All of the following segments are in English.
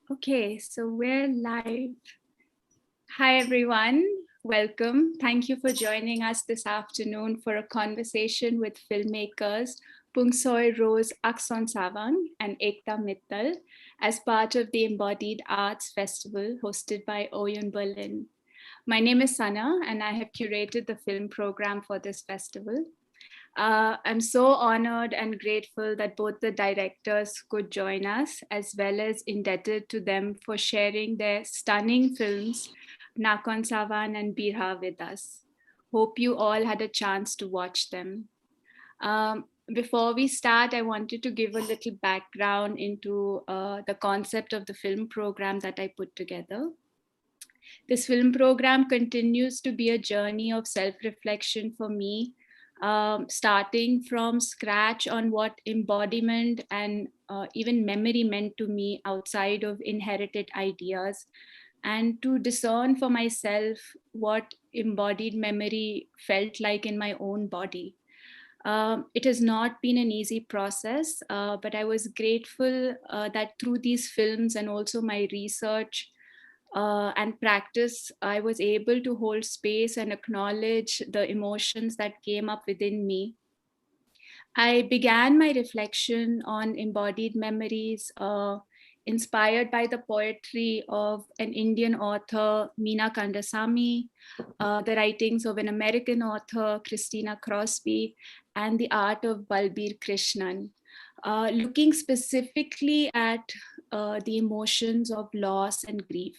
Okay, so we're live. Hi, everyone. Welcome. Thank you for joining us this afternoon for a conversation with filmmakers Puangsoi Rose Akornsawang and Ekta Mittal as part of the Embodied Arts Festival hosted by Oyoun, Berlin. My name is Sana, and I have curated the film program for this festival. I'm so honored and grateful that both the directors could join us, as well as indebted to them for sharing their stunning films, Nakorn-Sawan and Birha, with us. Hope you all had a chance to watch them. Before we start, I wanted to give a little background into the concept of the film program that I put together. This film program continues to be a journey of self-reflection for me, starting from scratch on what embodiment and even memory meant to me outside of inherited ideas, and to discern for myself what embodied memory felt like in my own body. It has not been an easy process, but I was grateful that through these films and also my research and practice, I was able to hold space and acknowledge the emotions that came up within me. I began my reflection on embodied memories, inspired by the poetry of an Indian author, Meena Kandasamy, the writings of an American author, Christina Crosby, and the art of Balbir Krishnan, looking specifically at the emotions of loss and grief.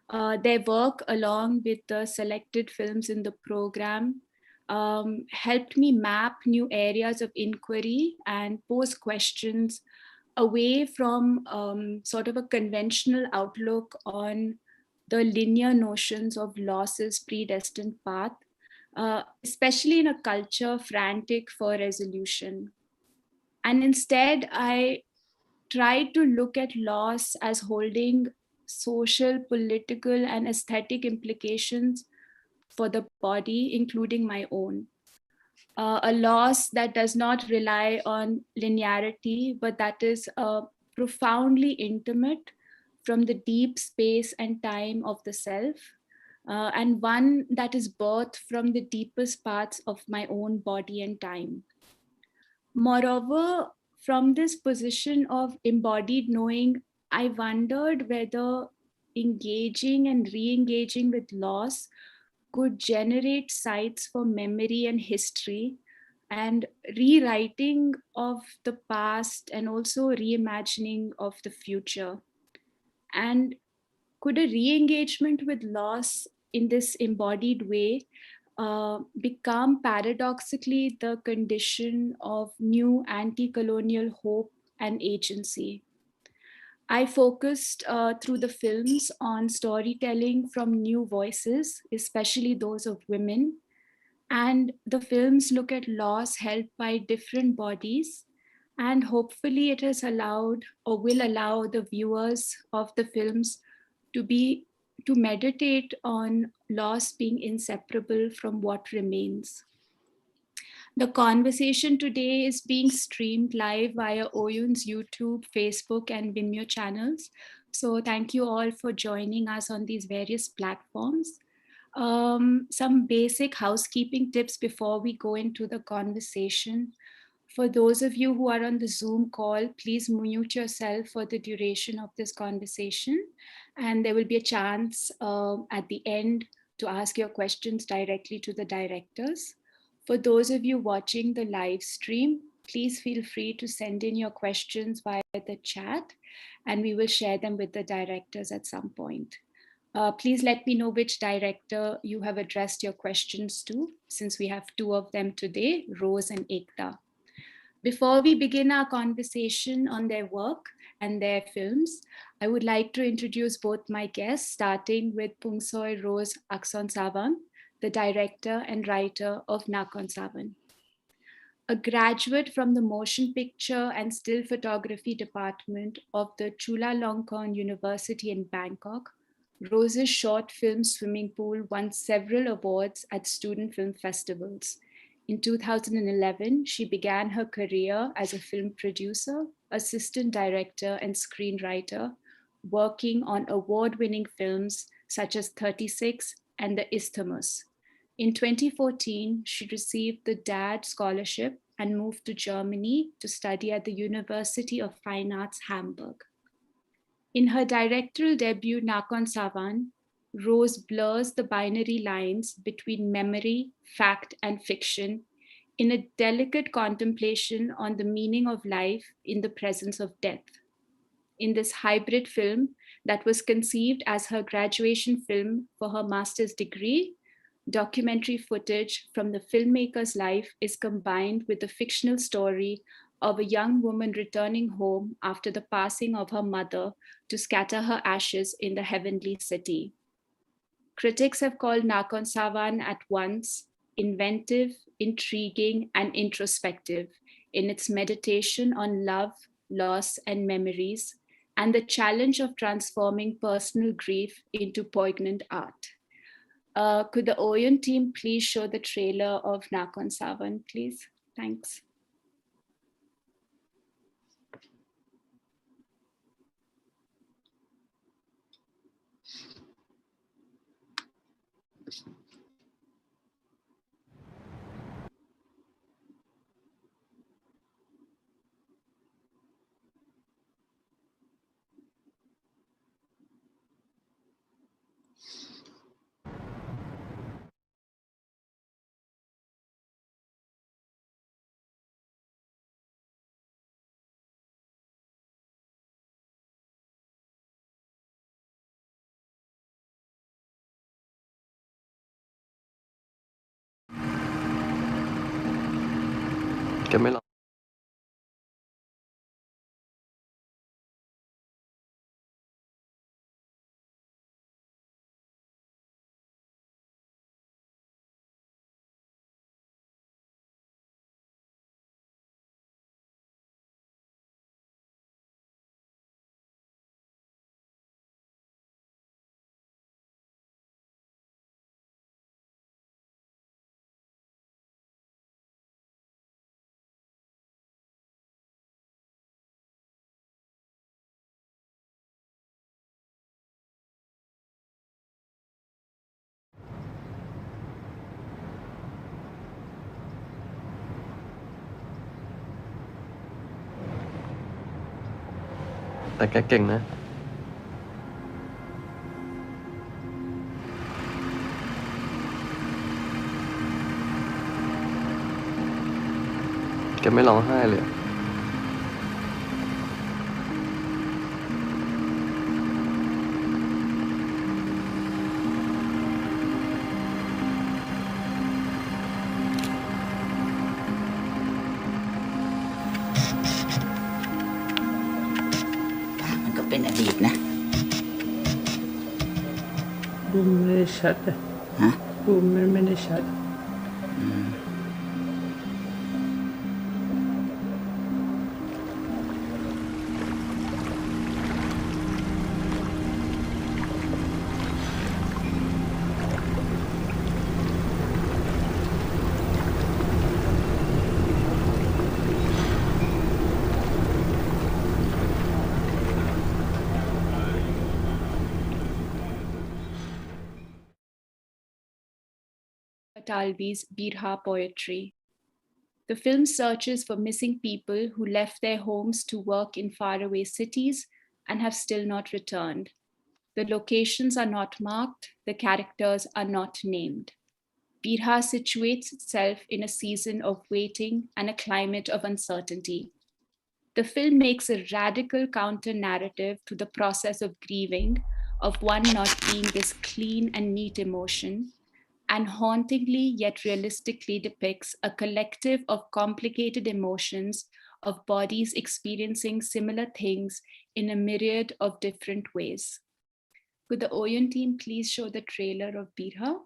Their work, along with the selected films in the program, helped me map new areas of inquiry and pose questions away from sort of a conventional outlook on the linear notions of loss's predestined path, especially in a culture frantic for resolution. And instead, I tried to look at loss as holding social, political, and aesthetic implications for the body, including my own. A loss that does not rely on linearity, but that is profoundly intimate from the deep space and time of the self, and one that is birthed from the deepest parts of my own body and time. Moreover, from this position of embodied knowing, I wondered whether engaging and re engaging with loss could generate sites for memory and history and rewriting of the past and also reimagining of the future. And could a re engagement with loss in this embodied way become paradoxically the condition of new anti colonial hope and agency? I focused through the films on storytelling from new voices, especially those of women. And the films look at loss held by different bodies. And hopefully, it has allowed or will allow the viewers of the films to be to meditate on loss being inseparable from what remains. The conversation today is being streamed live via Oyoun's YouTube, Facebook, and Vimeo channels. So thank you all for joining us on these various platforms. Some basic housekeeping tips before we go into the conversation. For those of you who are on the Zoom call, please mute yourself for the duration of this conversation. And there will be a chance at the end to ask your questions directly to the directors. For those of you watching the live stream, please feel free to send in your questions via the chat, and we will share them with the directors at some point. Please let me know which director you have addressed your questions to, since we have two of them today, Rose and Ekta. Before we begin our conversation on their work and their films, I would like to introduce both my guests, starting with Puangsoi Rose Akornsawang, the director and writer of Nakorn-Sawan. A graduate from the motion picture and still photography department of the Chulalongkorn University in Bangkok, Rose's short film Swimming Pool won several awards at student film festivals. In 2011, she began her career as a film producer, assistant director, and screenwriter, working on award-winning films such as 36 and The Isthmus. In 2014, she received the DAD scholarship and moved to Germany to study at the University of Fine Arts, Hamburg. In her directorial debut, Nakorn-Sawan, Rose blurs the binary lines between memory, fact, and fiction in a delicate contemplation on the meaning of life in the presence of death. In this hybrid film that was conceived as her graduation film for her master's degree, documentary footage from the filmmaker's life is combined with the fictional story of a young woman returning home after the passing of her mother to scatter her ashes in the heavenly city. Critics have called Nakorn-Sawan at once inventive, intriguing, and introspective in its meditation on love, loss, and memories, and the challenge of transforming personal grief into poignant art. Could the Oyoun team please show the trailer of Nakorn-Sawan, please? Thanks. Camilla.แต่แกเก่งนะแกไม่ร้องไห้เลยมันก็เป็นอดีตนะบูมไม่ได้ชัดเลยบูมไม่ได้ชัดTalvi's Birha poetry. The film searches for missing people who left their homes to work in faraway cities and have still not returned. The locations are not marked, the characters are not named. Birha situates itself in a season of waiting and a climate of uncertainty. The film makes a radical counter-narrative to the process of grieving, of one not being this clean and neat emotion, and hauntingly yet realistically depicts a collective of complicated emotions of bodies experiencing similar things in a myriad of different ways. Could the Oyoun team please show the trailer of Birha?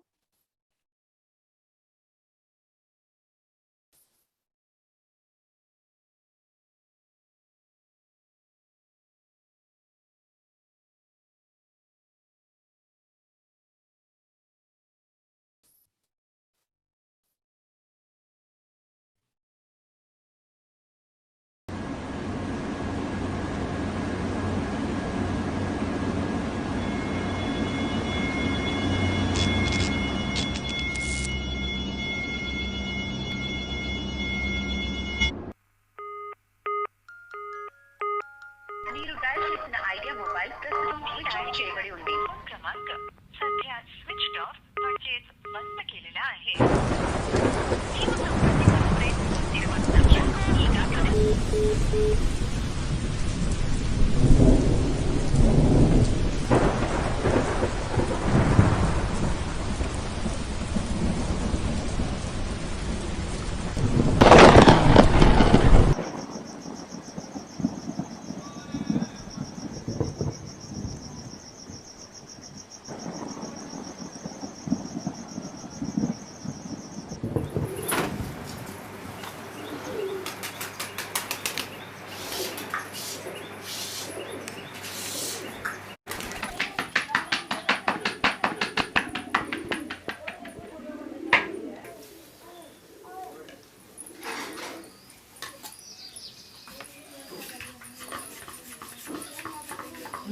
మీరు dial చేసిన idea mobile ప్రస్తుతం switch off చేయబడి ఉంది. क्रमांक सध्या switch off म्हणजेच बंद केलेला आहे.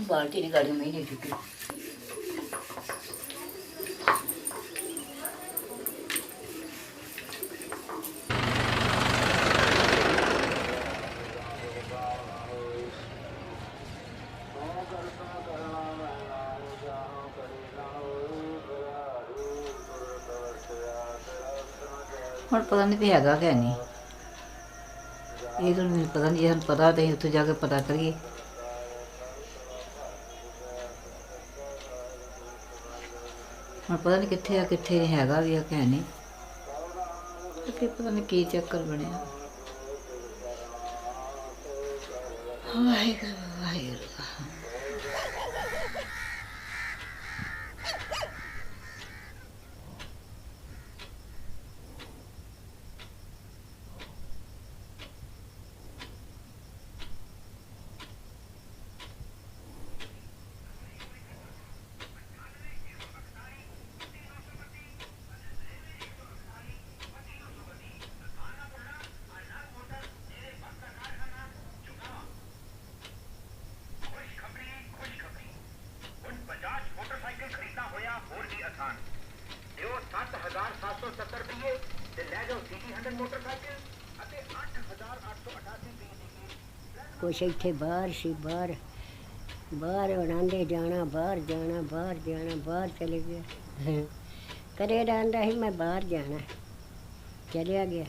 बाल्टी ने गाड़ी में ही नहीं चुकी और पता नहीं भी हैगा क्या नहीं ये तो नहीं पता नहीं हम पता तो उत्थे जाके पता करिए ਹੁਣ ਪਤਾ ਨਹੀਂ ਕਿੱਥੇ ਆ ਕਿੱਥੇ ਹੈਗਾ ਵੀ ਆ ਕਿ ਨਹੀਂ ਕਿ ਪਤਾ ਨਹੀਂ ਕੀ ਚੱਕਰ ਬਣਿਆ ਵਾਹਿਗੁਰੂ ਵਾਹਿਗੁਰੂ ਕੁਛ ਇੱਥੇ ਬਾਹਰ ਸੀ ਬਾਹਰ ਉਡਾਉਂਦੇ ਜਾਣਾ ਬਾਹਰ ਚਲੇ ਗਿਆ ਕਰੇ ਆਂਦਾ ਸੀ ਮੈਂ ਬਾਹਰ ਜਾਣਾ ਚਲਿਆ ਗਿਆ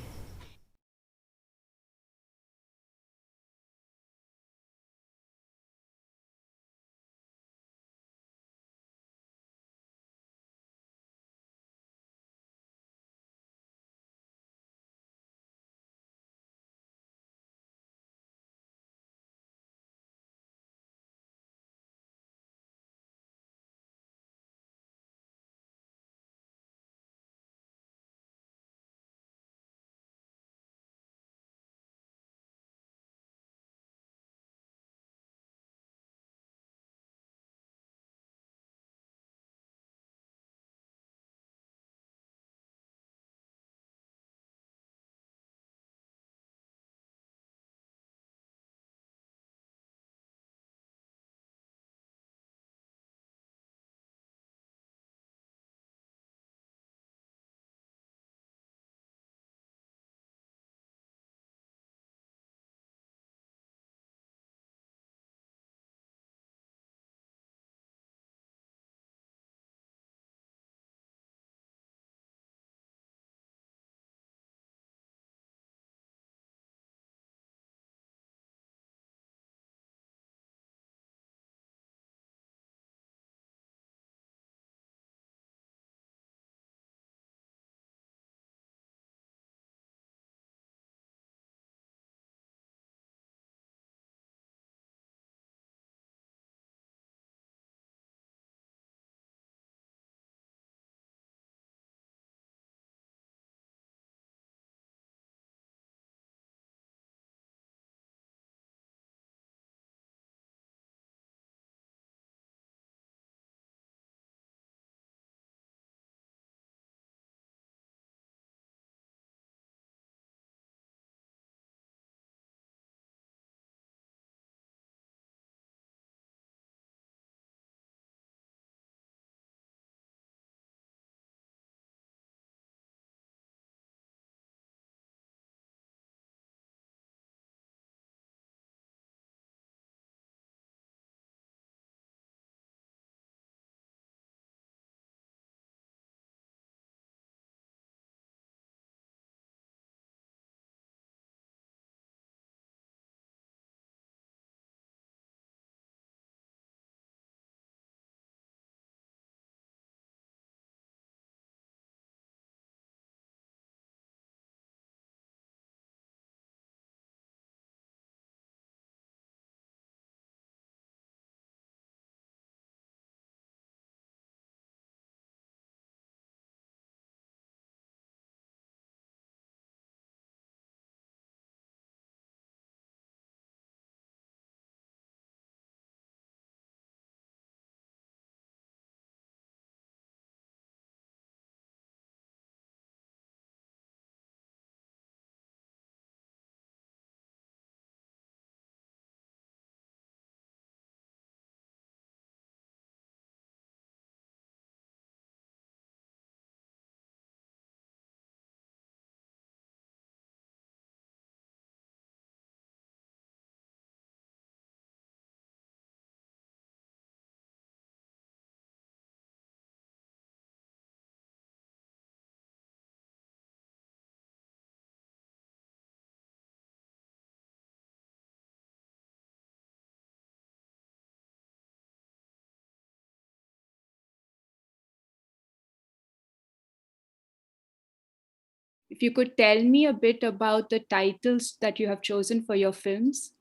if you could tell me a bit about the titles that you have chosen for your films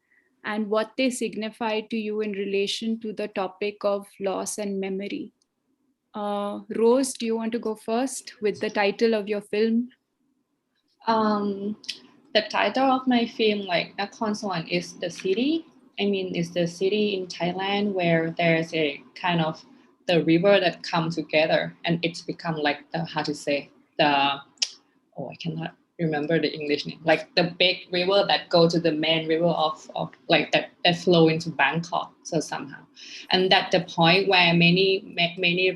and what they signify to you in relation to the topic of loss and memory. Rose, do you want to go first with the title of your film? The title of my film, like Nakorn-Sawan, is the city. I mean, it's the city in Thailand where there's a kind of the river that come together, and it's become like the, how to say, the, oh, I cannot remember the English name, like the big river that go to the main river of like that flow into Bangkok. So somehow, and at the point where many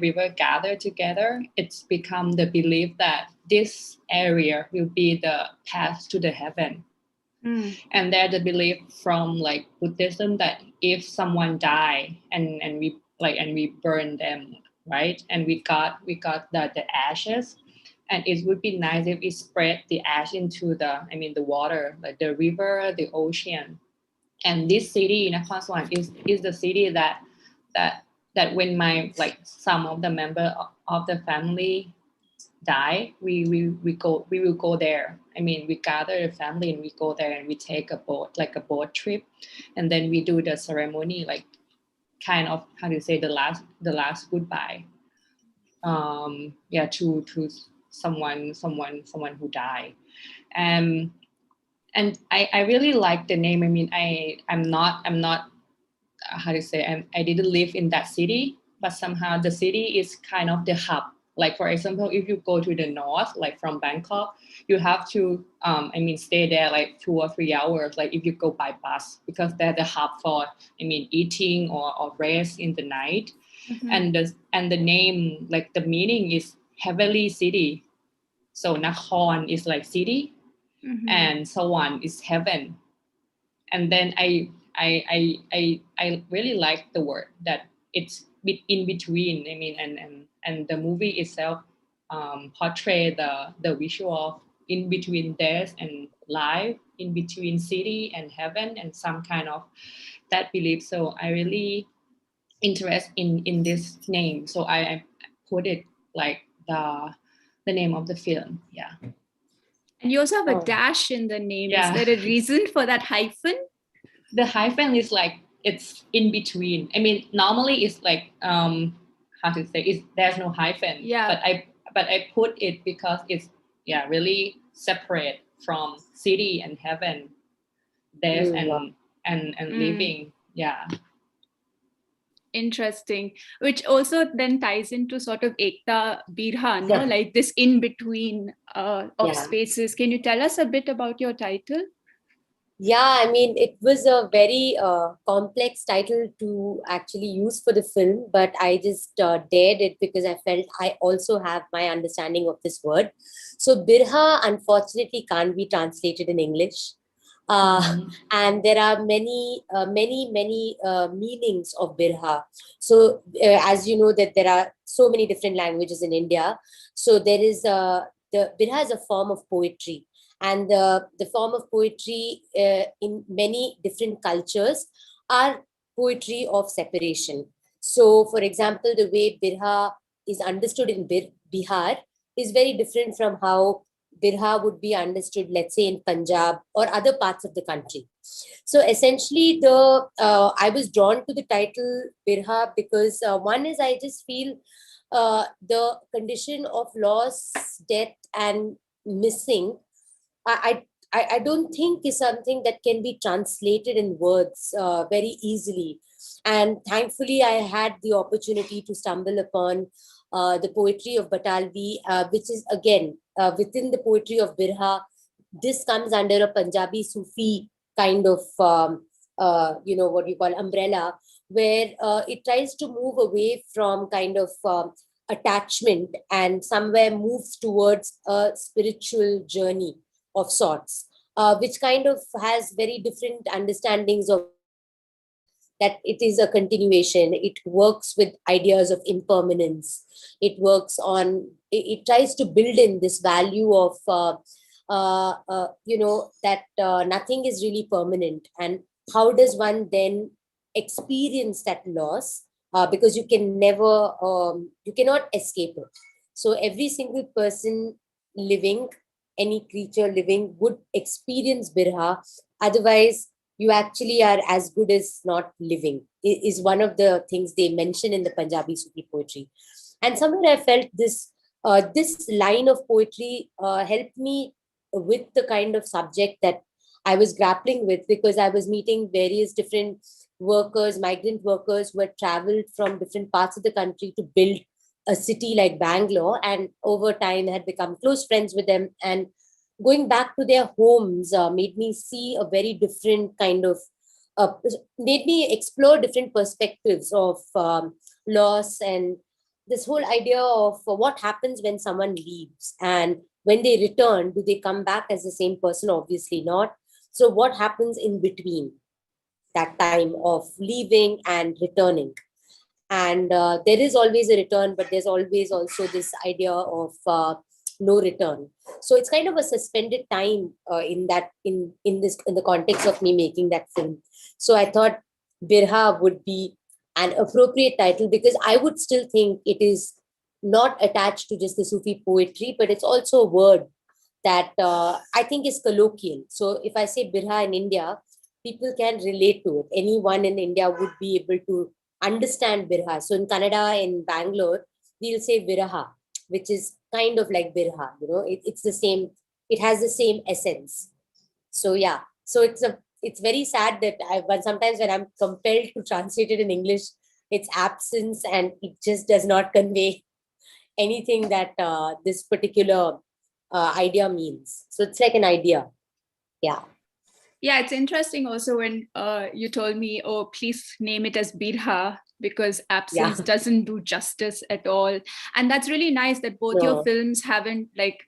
river gather together, it's become the belief that this area will be the path to the heaven. And there's the belief from like Buddhism that if someone die and we burn them, right, and we got the ashes, and it would be nice if we spread the ash into the water, like the river, the ocean. And this city in Akornsawang is the city that when my, like, some of the member of the family die, we will go there. I mean, we gather the family and we go there and we take a boat trip, and then we do the ceremony, like kind of, how do you say, the last goodbye. To someone who died. And I really like the name. I mean, I'm not how to say, I didn't live in that city, but somehow the city is kind of the hub. Like, for example, if you go to the north, like from Bangkok, you have to stay there like 2 or 3 hours, like if you go by bus, because they're the hub for eating or rest in the night. And the name, like the meaning is heavenly city. So Nakorn is like city, and Sawan is heaven. And then I really like the word that it's in between. I mean, and the movie itself portray the visual of in between death and life, in between city and heaven, and some kind of that belief. So I really interest in this name, so I put it like the name of the film. Yeah. And you also have a dash in the name. Yeah. Is there a reason for that hyphen? The hyphen is like, it's in between. I mean, normally it's like how to say, there's no hyphen. Yeah. But I put it because it's really separate from city and heaven, death and living. Yeah. Interesting, which also then ties into sort of Ekta Birha, no? Like this in between of spaces. Can you tell us a bit about your title? Yeah, I mean, it was a very complex title to actually use for the film, but I just dared it because I felt I also have my understanding of this word. So Birha, unfortunately, can't be translated in English. And there are many meanings of Birha. So as you know, that there are so many different languages in India. So there is the Birha is a form of poetry. And the form of poetry in many different cultures are poetry of separation. So, for example, the way Birha is understood in Bihar is very different from how Birha would be understood, let's say, in Punjab or other parts of the country. So, essentially, I was drawn to the title Birha because one is, I just feel the condition of loss, death, and missing, I don't think is something that can be translated in words very easily. And thankfully, I had the opportunity to stumble upon the poetry of Batalvi, which is again within the poetry of Birha. This comes under a Punjabi Sufi kind of, what you call umbrella, where it tries to move away from kind of attachment and somewhere moves towards a spiritual journey of sorts, which kind of has very different understandings of that. It is a continuation. It works with ideas of impermanence. It works on, it tries to build in this value of, that nothing is really permanent. And how does one then experience that loss? Because you can never, you cannot escape it. So every single person living any creature living would experience Birha. Otherwise, you actually are as good as not living, is one of the things they mention in the Punjabi Sufi poetry. And somewhere I felt this line of poetry helped me with the kind of subject that I was grappling with, because I was meeting various different workers, migrant workers who had traveled from different parts of the country to build a city like Bangalore, and over time had become close friends with them. And going back to their homes made me see a very different kind of, made me explore different perspectives of loss, and this whole idea of what happens when someone leaves, and when they return, do they come back as the same person? Obviously not. So what happens in between that time of leaving and returning? And there is always a return, but there's always also this idea of no return. So it's kind of a suspended time in the context of me making that film. So I thought Birha would be an appropriate title, because I would still think it is not attached to just the Sufi poetry, but it's also a word that I think is colloquial. So if I say Birha in India, people can relate to it. Anyone in India would be able to understand Birha. So in Kannada, in Bangalore, we'll say Viraha, which is kind of like Birha. It's the same. It has the same essence. So yeah. So it's very sad that sometimes when I'm compelled to translate it in English, it's absence, and it just does not convey anything that this particular idea means. So it's like an idea. Yeah. Yeah, it's interesting also when you told me, oh, please name it as Birha, because absence doesn't do justice at all. And that's really nice that both your films haven't, like,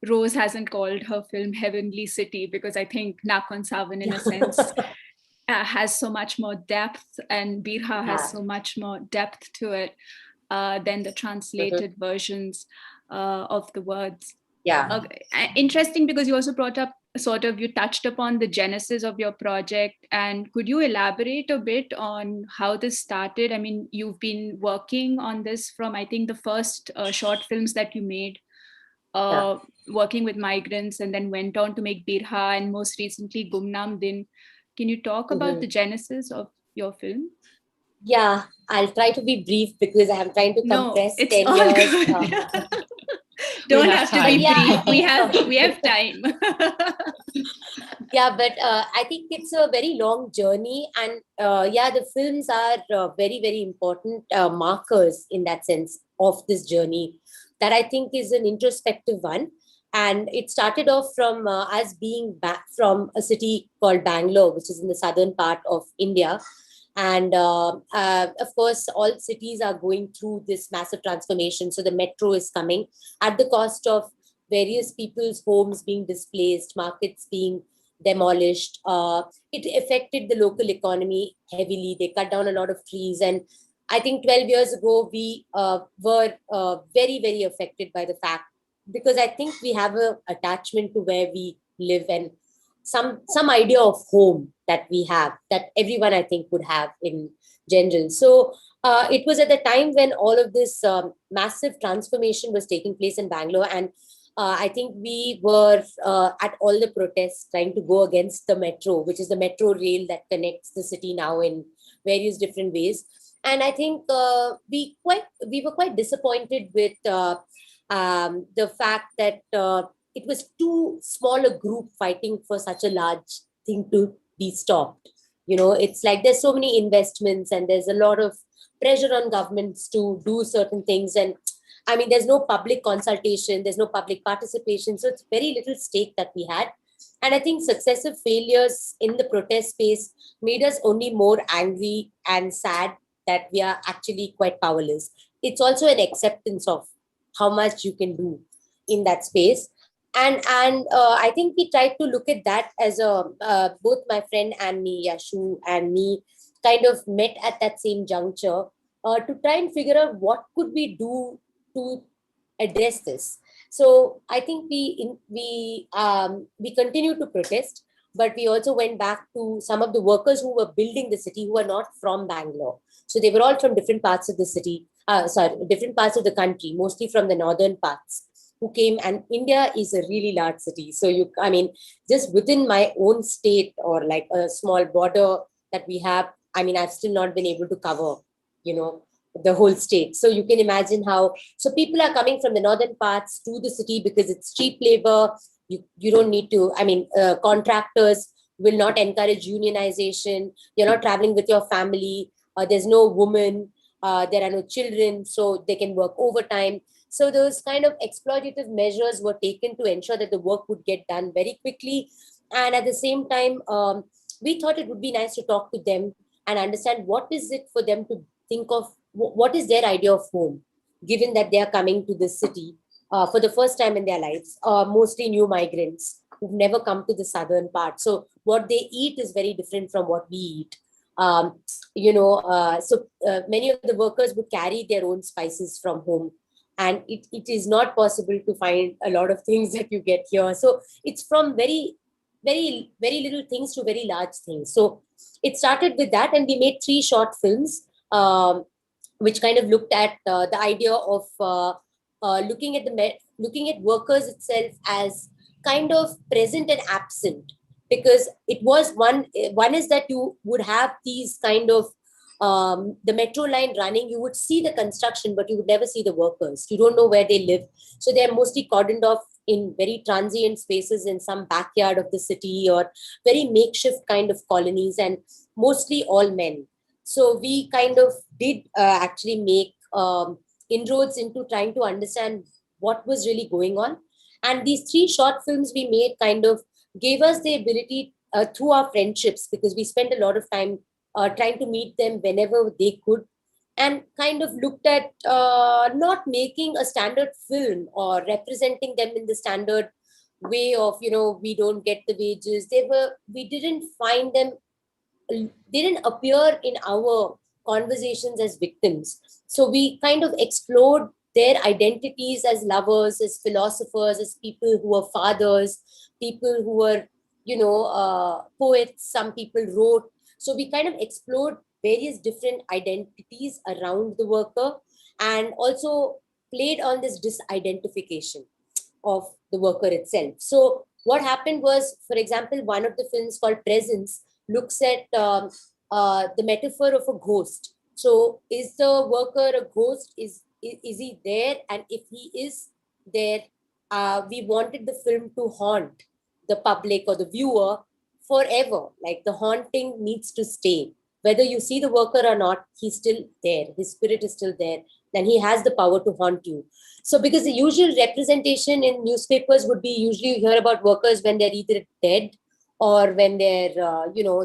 Rose hasn't called her film Heavenly City, because I think Nakorn-Sawan, in a sense, has so much more depth, and Birha has so much more depth to it than the translated versions of the words. Yeah. Interesting, because you also brought up you touched upon the genesis of your project. And could you elaborate a bit on how this started? I mean, you've been working on this from, I think, the first short films that you made, working with migrants, and then went on to make Birha, and most recently Gumnam Din. Can you talk about the genesis of your film? Yeah, I'll try to be brief, because I'm trying to compress 10 years. Don't have to be brief. We have time. Yeah, but I think it's a very long journey, and the films are very, very important markers in that sense of this journey, that I think is an introspective one. And it started off from us being back from a city called Bangalore, which is in the southern part of India. And of course, all cities are going through this massive transformation. So the metro is coming at the cost of various people's homes being displaced, markets being demolished. It affected the local economy heavily. They cut down a lot of trees. And I think 12 years ago, we were very, very affected by the fact, because I think we have an attachment to where we live, and some idea of home that we have, that everyone, I think, would have in general. So it was at the time when all of this massive transformation was taking place in Bangalore. And I think we were at all the protests trying to go against the metro, which is the metro rail that connects the city now in various different ways. And I think we were quite disappointed with the fact that it was too small a group fighting for such a large thing to be stopped. It's like there's so many investments, and there's a lot of pressure on governments to do certain things. And I mean, there's no public consultation, there's no public participation. So it's very little stake that we had. And I think successive failures in the protest space made us only more angry and sad that we are actually quite powerless. It's also an acceptance of how much you can do in that space. And I think we tried to look at that as both my friend and me, Yashu and me, kind of met at that same juncture to try and figure out what could we do to address this. So I think we continued to protest, but we also went back to some of the workers who were building the city, who are not from Bangalore. So they were all from different parts of the city, different parts of the country, mostly from the northern parts. who came, and India is a really large city. So I mean, just within my own state or like a small border that we have, I mean, I've still not been able to cover, the whole state. So you can imagine how, so people are coming from the northern parts to the city because it's cheap labor. You don't need to, I mean, contractors will not encourage unionization. You're not traveling with your family. There's no woman. There are no children, so they can work overtime. So those kind of exploitative measures were taken to ensure that the work would get done very quickly. And at the same time, we thought it would be nice to talk to them and understand what is it for them to think of, what is their idea of home, given that they are coming to this city for the first time in their lives, mostly new migrants who've never come to the southern part. So what they eat is very different from what we eat. So many of the workers would carry their own spices from home, and it is not possible to find a lot of things that you get here. So it's from very, very, very little things to very large things. So it started with that, and we made 3 short films, which kind of looked at the idea of looking at workers itself as kind of present and absent, because it was one is that you would have these kind of the metro line running, you would see the construction, but you would never see the workers. You don't know where they live. So they're mostly cordoned off in very transient spaces in some backyard of the city, or very makeshift kind of colonies, and mostly all men. So we kind of did actually make inroads into trying to understand what was really going on. And these 3 short films we made kind of gave us the ability through our friendships, because we spent a lot of time trying to meet them whenever they could, and kind of looked at not making a standard film or representing them in the standard way of, we don't get the wages. We didn't find them, they didn't appear in our conversations as victims. So we kind of explored their identities as lovers, as philosophers, as people who were fathers, people who were, poets, some people wrote. So we kind of explored various different identities around the worker, and also played on this disidentification of the worker itself. So what happened was, for example, one of the films called Presence looks at the metaphor of a ghost. So is the worker a ghost? Is he there? And if he is there, we wanted the film to haunt the public or the viewer forever. Like, the haunting needs to stay. Whether you see the worker or not, he's still there. His spirit is still there. Then he has the power to haunt you. So because the usual representation in newspapers would be, usually you hear about workers when they're either dead, or when they're,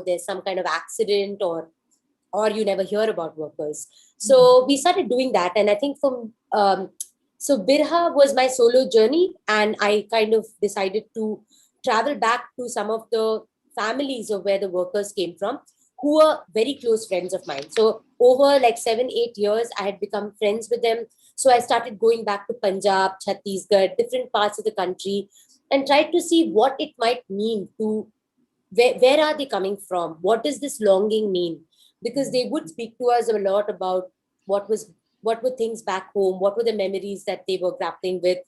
there's some kind of accident, or you never hear about workers. So we started doing that. And I think so Birha was my solo journey, and I kind of decided to travel back to some of the families of where the workers came from, who were very close friends of mine. So over like 7-8 years, I had become friends with them. So I started going back to Punjab, Chhattisgarh, different parts of the country, and tried to see what it might mean to, where are they coming from? What does this longing mean? Because they would speak to us a lot about what were things back home, what were the memories that they were grappling with,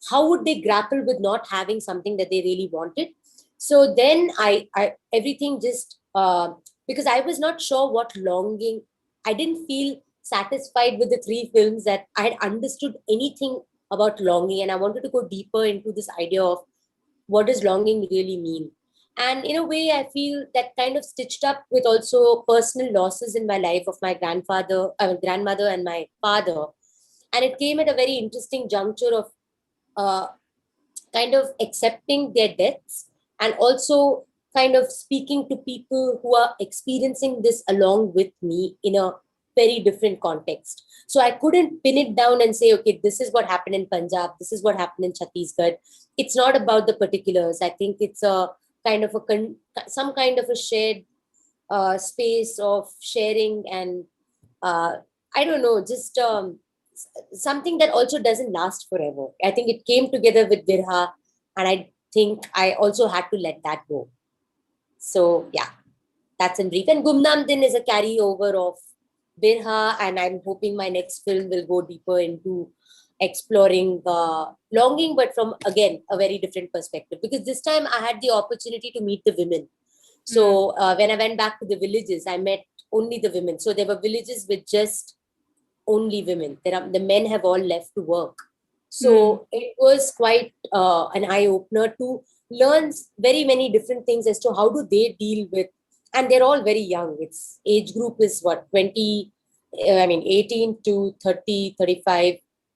how would they grapple with not having something that they really wanted. So then I everything just, because I was not sure what longing, I didn't feel satisfied with the 3 films that I had understood anything about longing, and I wanted to go deeper into this idea of what does longing really mean. And in a way, I feel that kind of stitched up with also personal losses in my life of my grandmother and my father. And it came at a very interesting juncture of kind of accepting their deaths, and also kind of speaking to people who are experiencing this along with me in a very different context. So I couldn't pin it down and say, okay, this is what happened in Punjab, this is what happened in Chhattisgarh. It's not about the particulars. I think it's a kind of some kind of a shared space of sharing, and I don't know, just something that also doesn't last forever. I think it came together with Birha, and I think I also had to let that go. So yeah, that's in brief. And Gumnam Din is a carryover of Birha, and I'm hoping my next film will go deeper into exploring longing, but from, again, a very different perspective. Because this time I had the opportunity to meet the women. So when I went back to the villages, I met only the women. So there were villages with just only women. The men have all left to work. So it was quite an eye-opener to learn very many different things as to how do they deal with, and they're all very young. Its age group is what, 18 to 30, 35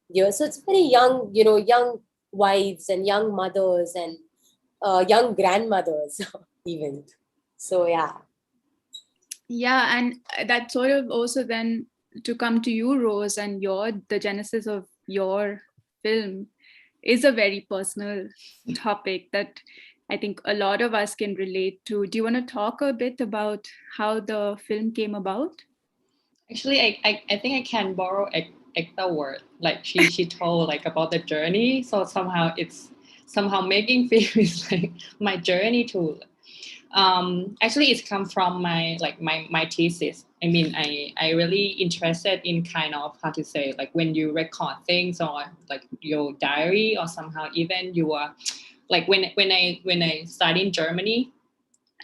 years. So it's very young, young wives and young mothers and young grandmothers even. So yeah. Yeah, and that sort of also then to come to you, Rose, and the genesis of your film is a very personal topic that I think a lot of us can relate to. Do you want to talk a bit about how the film came about? Actually, I think I can borrow Ekta word. Like she told like about the journey. So somehow it's making film is like my journey too. Actually, it's come from my thesis. I mean, I really interested in kind of how to say, like when you record things or like your diary, or somehow even you are like when I studied in Germany,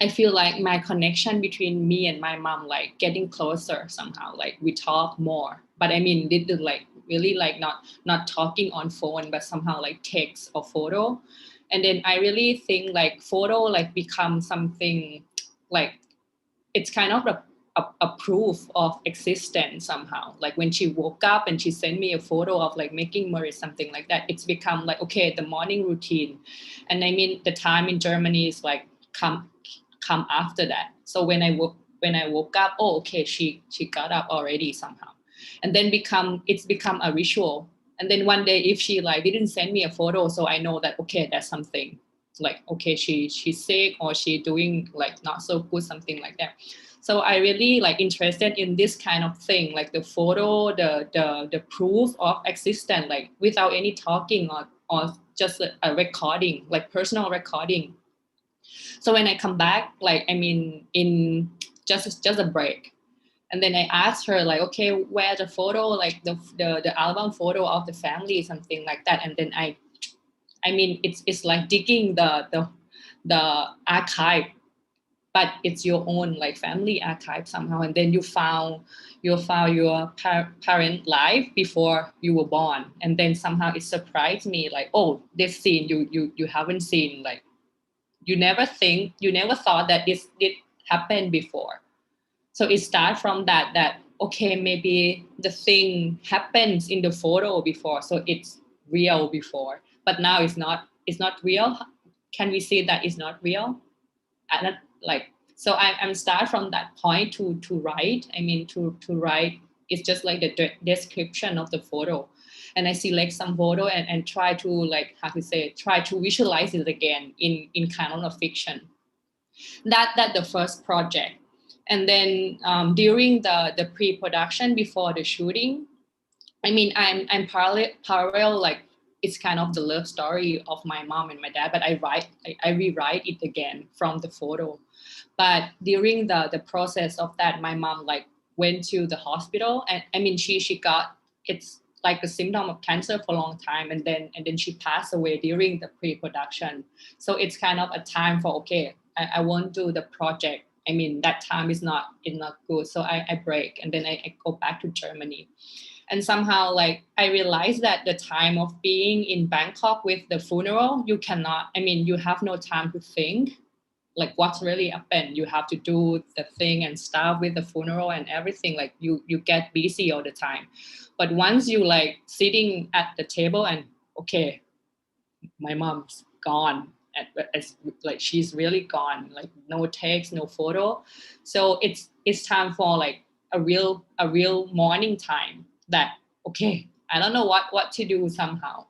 I feel like my connection between me and my mom like getting closer somehow. Like we talk more, but I mean, did like really like not talking on phone, but somehow like text or photo. And then I really think like photo like become something like it's kind of a proof of existence somehow. Like when she woke up and she sent me a photo of like making Murray, something like that, it's become like, okay, the morning routine. And I mean, the time in Germany is like come after that. So when I woke up, oh, okay, she got up already somehow. And then it's become a ritual. And then one day if she like didn't send me a photo, so I know that, okay, that's something like, okay, she's sick or she doing like not so good, something like that. So I really like interested in this kind of thing, like the photo, the proof of existence, like without any talking or just a recording, like personal recording. So when I come back, like, I mean, in just a break. And then I asked her like, okay, where's the photo, like the album photo of the family, something like that. And then I mean, it's like digging the archive, but it's your own like family archive somehow. And then you found your parent life before you were born. And then somehow it surprised me like, oh, this scene you haven't seen, like you never thought that this did happen before. So it starts from that okay, maybe the thing happens in the photo before, so it's real before, but now it's not real. Can we say that it's not real? And like, so I'm start from that point to write. I mean, to write, it's just like the description of the photo. And I select some photo and try to like, how to say, try to visualize it again in kind of fiction. That the first project. And then during the pre-production before the shooting, I mean, I'm parallel, like it's kind of the love story of my mom and my dad, but I rewrite it again from the photo. But during the process of that, my mom like went to the hospital, and I mean she got, it's like a symptom of cancer for a long time, and then she passed away during the pre-production. So it's kind of a time for, okay, I won't do the project. I mean, that time is not good. So I break, and then I go back to Germany. And somehow like I realized that the time of being in Bangkok with the funeral, you cannot, I mean, you have no time to think like what's really happened. You have to do the thing and stuff with the funeral and everything. Like you get busy all the time. But once you like sitting at the table and, okay, my mom's gone, and it's like she's really gone, like no text, no photo. So it's time for like a real mourning time that, okay, I don't know what to do somehow.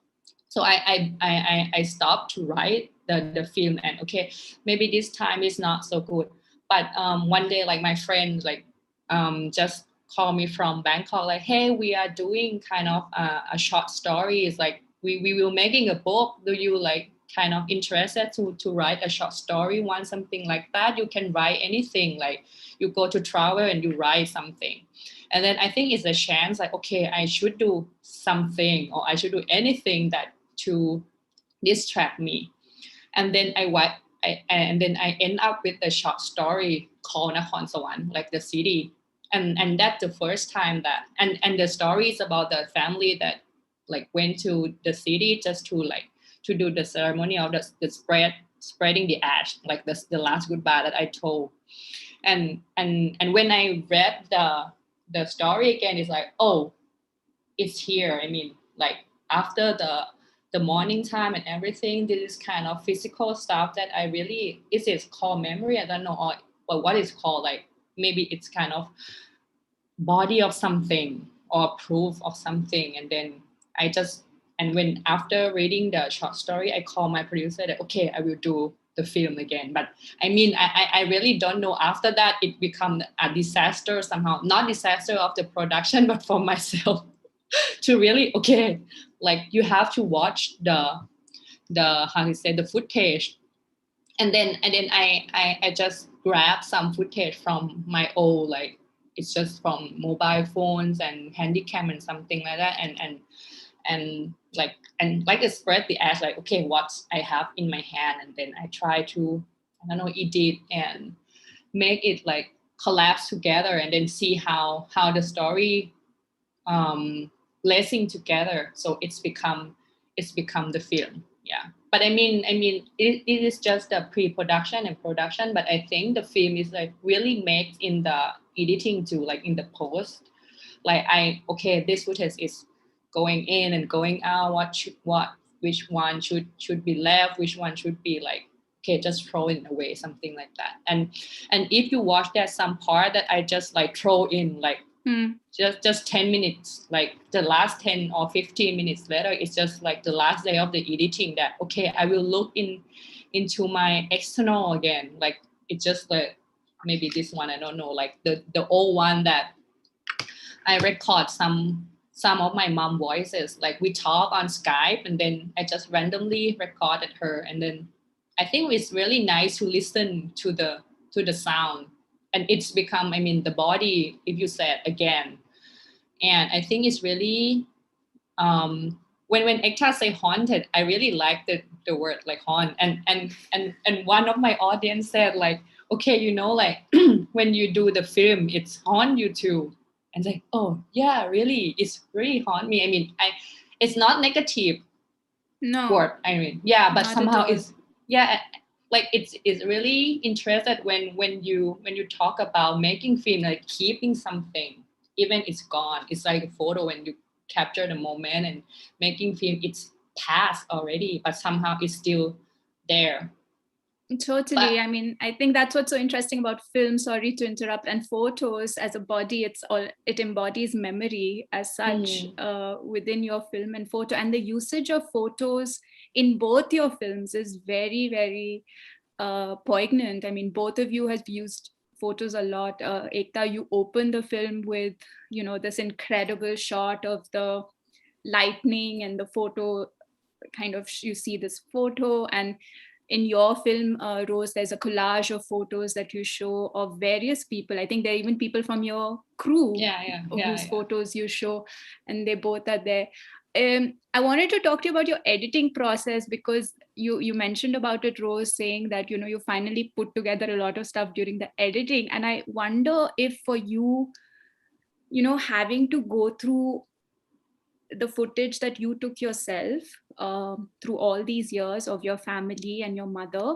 So I stopped to write the film, and okay, maybe this time is not so good. But one day like my friend like just called me from Bangkok, like, hey, we are doing kind of a short story. It's like we will making a book. Do you like kind of interested to write a short story, something like that? You can write anything, like you go to travel and you write something. And then I think it's a chance like, okay, I should do something or I should do anything that to distract me. And then and then I end up with a short story called Nakorn-Sawan, like the city. And that's the first time that, and the story is about the family that like went to the city just to like, to do the ceremony of the spreading the ash, like the last goodbye that I told. And when I read the story again, it's like, oh, it's here. I mean, like after the morning time and everything, this is kind of physical stuff that I really, is it called memory? I don't know, or what it's called, like maybe it's kind of body of something or proof of something. And then when after reading the short story, I call my producer that, okay, I will do the film again. But I mean, I really don't know, after that it become a disaster somehow, not disaster of the production, but for myself to really, okay, like you have to watch the how to say, the footage. And then I just grab some footage from my old, like it's just from mobile phones and handycam and something like that, and like I spread the ads, like, okay, what I have in my hand, and then I try to, I don't know, edit and make it like collapse together, and then see how the story lacing together, so it's become the film. Yeah, but I mean it is just the pre-production and production, but I think the film is like really made in the editing too, like in the post, like okay, this footage is going in and going out, which one should be left, which one should be like, okay, just throw it away, something like that. And if you watch that, some part that I just like throw in, like just 10 minutes, like the last 10 or 15 minutes later, it's just like the last day of the editing, that okay, I will look into my external again, like it's just like maybe this one, I don't know, like the old one that I record some of my mom voices, like we talk on Skype, and then I just randomly recorded her, and then I think it's really nice to listen to the sound, and it's become, I mean, the body, if you say it again. And I think it's really when Ekta say haunted, I really like the word like haunt, and one of my audience said like, okay, you know, like when you do the film, it's haunt you too. And like, oh yeah, really, it's really haunt me. I mean, it's not negative word, I mean, yeah, but somehow it's, yeah, like it's really interested when you talk about making film, like keeping something even it's gone. It's like a photo, when you capture the moment, and making film, it's past already, but somehow it's still there. Totally. I mean, I think that's what's so interesting about film, sorry to interrupt, and photos as a body. It embodies memory as such within your film and photo. And the usage of photos in both your films is very, very poignant. I mean, both of you have used photos a lot. Ekta, you open the film with, you know, this incredible shot of the lightning and the photo, kind of, you see this photo. And in your film, Rose, there's a collage of photos that you show of various people. I think there are even people from your crew whose photos you show, and they both are there. I wanted to talk to you about your editing process, because you mentioned about it, Rose, saying that, you know, you finally put together a lot of stuff during the editing. And I wonder if for you, you know, having to go through the footage that you took yourself through all these years of your family and your mother,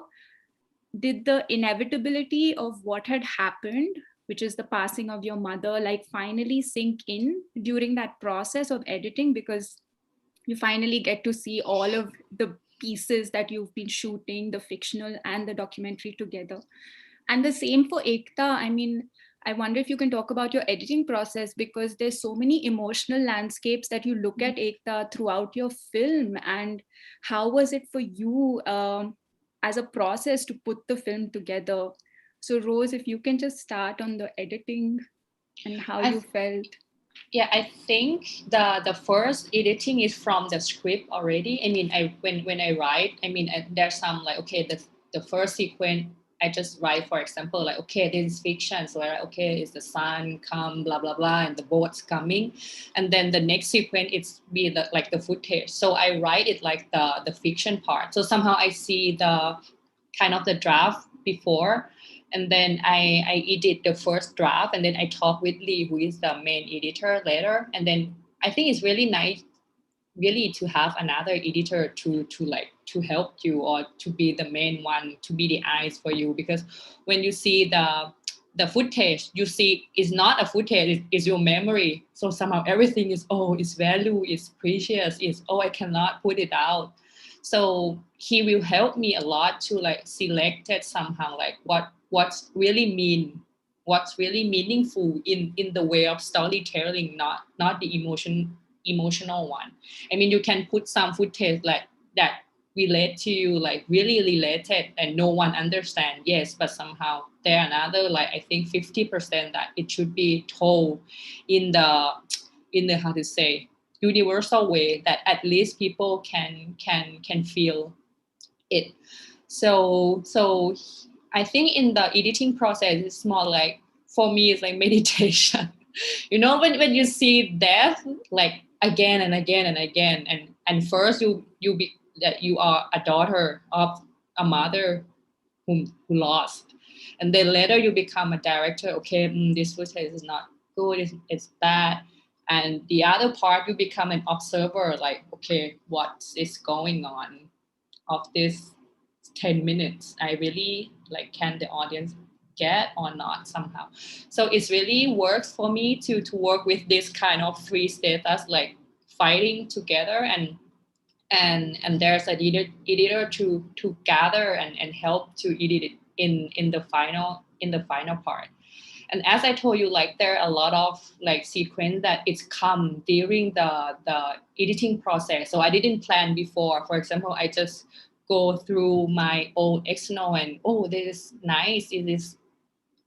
did the inevitability of what had happened, which is the passing of your mother, like finally sink in during that process of editing? Because you finally get to see all of the pieces that you've been shooting, the fictional and the documentary together. And the same for Ekta. I mean, I wonder if you can talk about your editing process, because there's so many emotional landscapes that you look at, Ekta, throughout your film. And how was it for you as a process to put the film together? So Rose, if you can just start on the editing and how you felt. Yeah, I think the first editing is from the script already. I mean, when I write, I mean, there's some like, okay, the first sequence I just write, for example, like, okay, this is fiction. So I write, okay, it's the sun come, blah, blah, blah, and the boat's coming. And then the next sequence, it's be like the footage. So I write it like the fiction part. So somehow I see the kind of the draft before, and then I edit the first draft, and then I talk with Lee, who is the main editor later. And then I think it's really nice really to have another editor to help you, or to be the main one, to be the eyes for you, because when you see the footage, you see it's not a footage, it's your memory. So somehow everything is, oh, it's value, it's precious, it's, oh, I cannot put it out. So he will help me a lot to like select it somehow, like what's really meaningful in the way of storytelling, not the emotional one. I mean, you can put some footage like that relate to you, like really related, and no one understand. Yes, but somehow there are another, like I think 50% that it should be told in the how to say, universal way, that at least people can feel it. So I think in the editing process, it's more like, for me, it's like meditation. You know, when you see death like again and again and again, and first that you are a daughter of a mother who lost, and then later you become a director. Okay, this footage is not good, it's bad. And the other part, you become an observer, like, okay, what is going on of this 10 minutes? I really like, can the audience get or not somehow? So it's really works for me to work with this kind of three status, like fighting together, and there's an editor to gather and help to edit it in the final part. And as I told you, like there are a lot of like sequence that it's come during the editing process. So I didn't plan before. For example, I just go through my own external and, oh, this is nice. It is,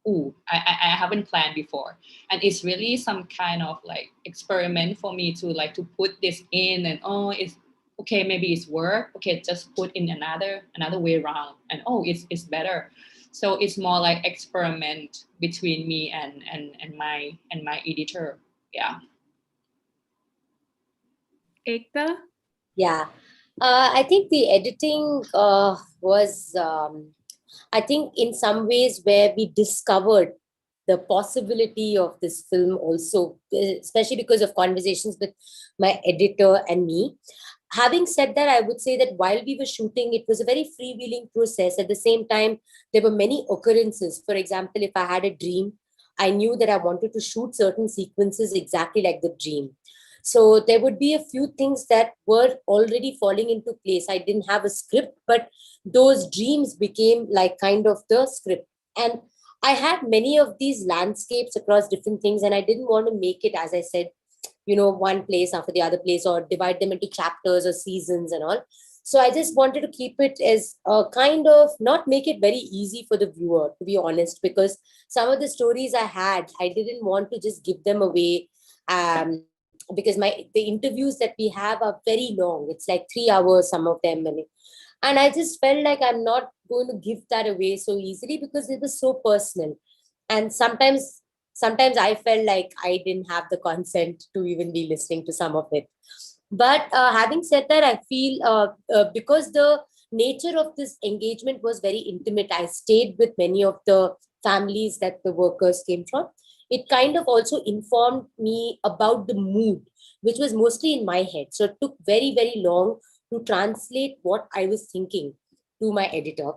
oh, I haven't planned before. And it's really some kind of like experiment for me to like to put this in, and, oh, it's okay, maybe it's work. Okay, just put in another way around, and, oh, it's better. So it's more like experiment between me and my editor. Yeah. Ekta? Yeah. I think the editing was, I think in some ways where we discovered the possibility of this film also, especially because of conversations with my editor and me. Having said that, I would say that while we were shooting, it was a very freewheeling process. At the same time, there were many occurrences. For example, if I had a dream, I knew that I wanted to shoot certain sequences exactly like the dream. So there would be a few things that were already falling into place. I didn't have a script, but those dreams became like kind of the script. And I had many of these landscapes across different things, and I didn't want to make it, as I said, one place after the other place, or divide them into chapters or seasons and all. So I just wanted to keep it as a kind of, not make it very easy for the viewer, to be honest, because some of the stories I had, I didn't want to just give them away. Because the interviews that we have are very long. It's like 3 hours, some of them. And I just felt like I'm not going to give that away so easily, because it was so personal. And sometimes I felt like I didn't have the consent to even be listening to some of it. But having said that, I feel because the nature of this engagement was very intimate, I stayed with many of the families that the workers came from. It kind of also informed me about the mood, which was mostly in my head. So it took very, very long to translate what I was thinking to my editor,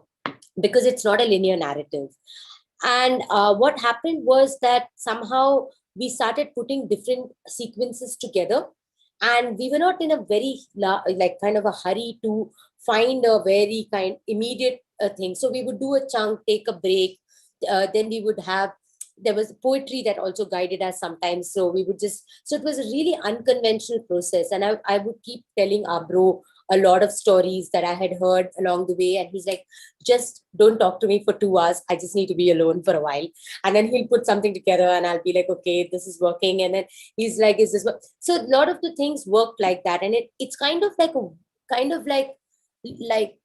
because it's not a linear narrative. And what happened was that somehow we started putting different sequences together, and we were not in a very like kind of a hurry to find a very kind immediate thing. So we would do a chunk, take a break, then we would have, there was poetry that also guided us sometimes. So we would so it was a really unconventional process. And I would keep telling our bro a lot of stories that I had heard along the way. And he's like, just don't talk to me for 2 hours. I just need to be alone for a while. And then he'll put something together and I'll be like, okay, this is working. And then he's like, is this work? So a lot of the things worked like that. And it's kind of like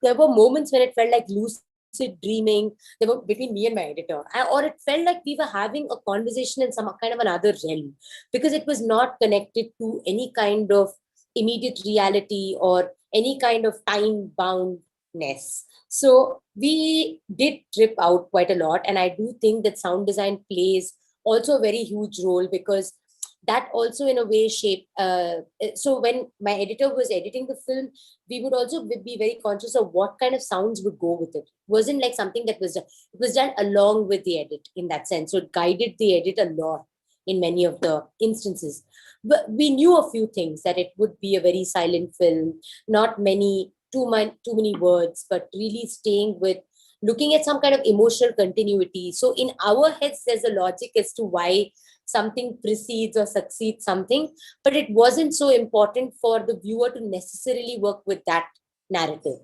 there were moments when it felt like loose lucid dreaming there were between me and my editor, or it felt like we were having a conversation in some kind of another realm, because it was not connected to any kind of immediate reality or any kind of time boundness. So we did trip out quite a lot, and I do think that sound design plays also a very huge role, because that also in a way shaped. So when my editor was editing the film, we would also be very conscious of what kind of sounds would go with it. It wasn't like something that was done. It was done along with the edit in that sense. So it guided the edit a lot in many of the instances. But we knew a few things, that it would be a very silent film, not too many words, but really staying with looking at some kind of emotional continuity. So in our heads, there's a logic as to why something precedes or succeeds something, but it wasn't so important for the viewer to necessarily work with that narrative.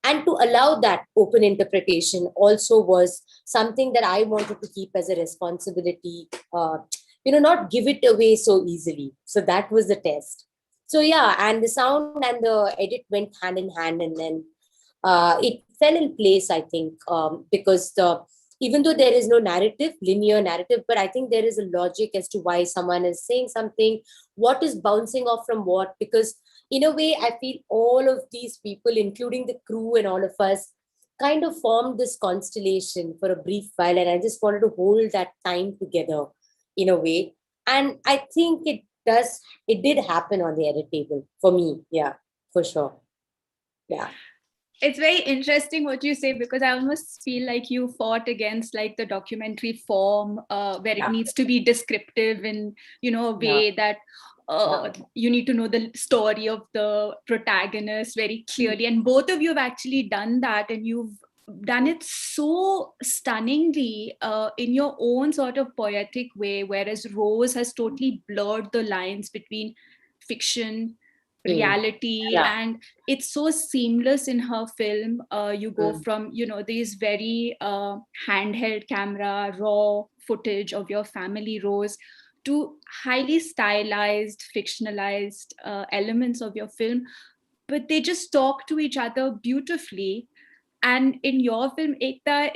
And to allow that open interpretation also was something that I wanted to keep as a responsibility, not give it away so easily. So that was the test. So yeah, and the sound and the edit went hand in hand, and then it fell in place, I think, because even though there is no linear narrative, but I think there is a logic as to why someone is saying something, what is bouncing off from what, because in a way, I feel all of these people, including the crew and all of us, kind of formed this constellation for a brief while, and I just wanted to hold that time together in a way. And I think it did happen on the edit table for me. Yeah, for sure. Yeah. It's very interesting what you say, because I almost feel like you fought against like the documentary form, where it needs to be descriptive in, a way that you need to know the story of the protagonist very clearly. And both of you have actually done that, and you've done it so stunningly in your own sort of poetic way, whereas Rose has totally blurred the lines between fiction, reality, and it's so seamless in her film. You go from these very handheld camera raw footage of your family, Rose, to highly stylized fictionalized elements of your film, but they just talk to each other beautifully. And in your film, Ekta,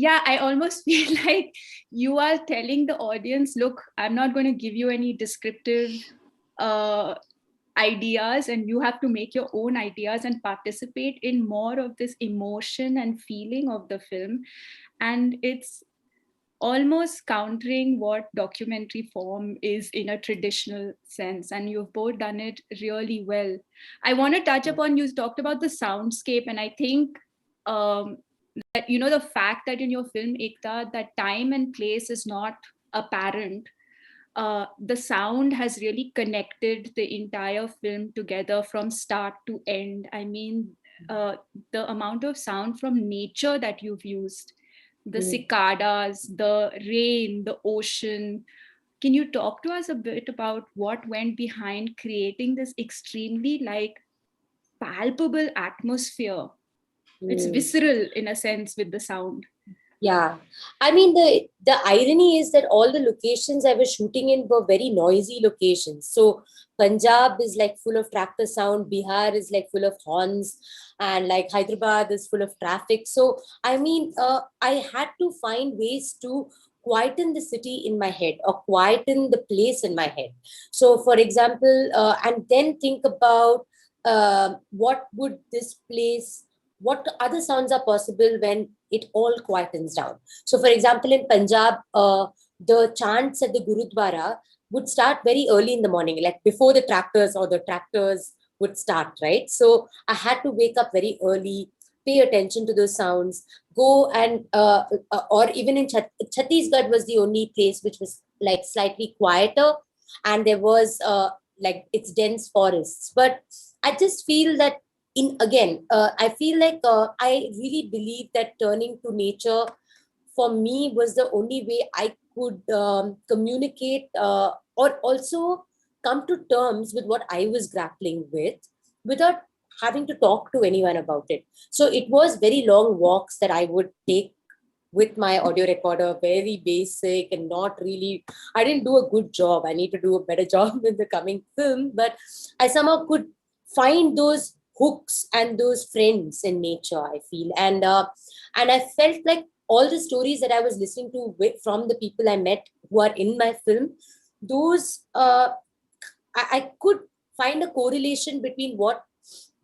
I almost feel like you are telling the audience, look, I'm not going to give you any descriptive ideas, and you have to make your own ideas and participate in more of this emotion and feeling of the film. And it's almost countering what documentary form is in a traditional sense, and you've both done it really well. I want to touch upon, you talked about the soundscape, and I think that the fact that in your film, Ekta, that time and place is not apparent. The sound has really connected the entire film together from start to end. I mean, the amount of sound from nature that you've used, the cicadas, the rain, the ocean. Can you talk to us a bit about what went behind creating this extremely palpable atmosphere? It's visceral in a sense with the sound. Yeah, I mean, the irony is that all the locations I was shooting in were very noisy locations. So Punjab is full of tractor sound, Bihar is full of horns, and Hyderabad is full of traffic. So I mean, I had to find ways to quieten the city in my head, or quieten the place in my head. So for example, and then think about what would this place, what other sounds are possible when it all quietens down. So for example, in Punjab, the chants at the Gurudwara would start very early in the morning, before the tractors would start, right? So I had to wake up very early, pay attention to those sounds, go and, or even in Chhattisgarh was the only place which was slightly quieter, and there was it's dense forests. But I just feel that I feel I really believe that turning to nature for me was the only way I could communicate or also come to terms with what I was grappling with without having to talk to anyone about it. So it was very long walks that I would take with my audio recorder, very basic and not really, I didn't do a good job. I need to do a better job in the coming film, but I somehow could find those hooks and those friends in nature, I feel. And I felt like all the stories that I was listening to from the people I met who are in my film, those I could find a correlation between what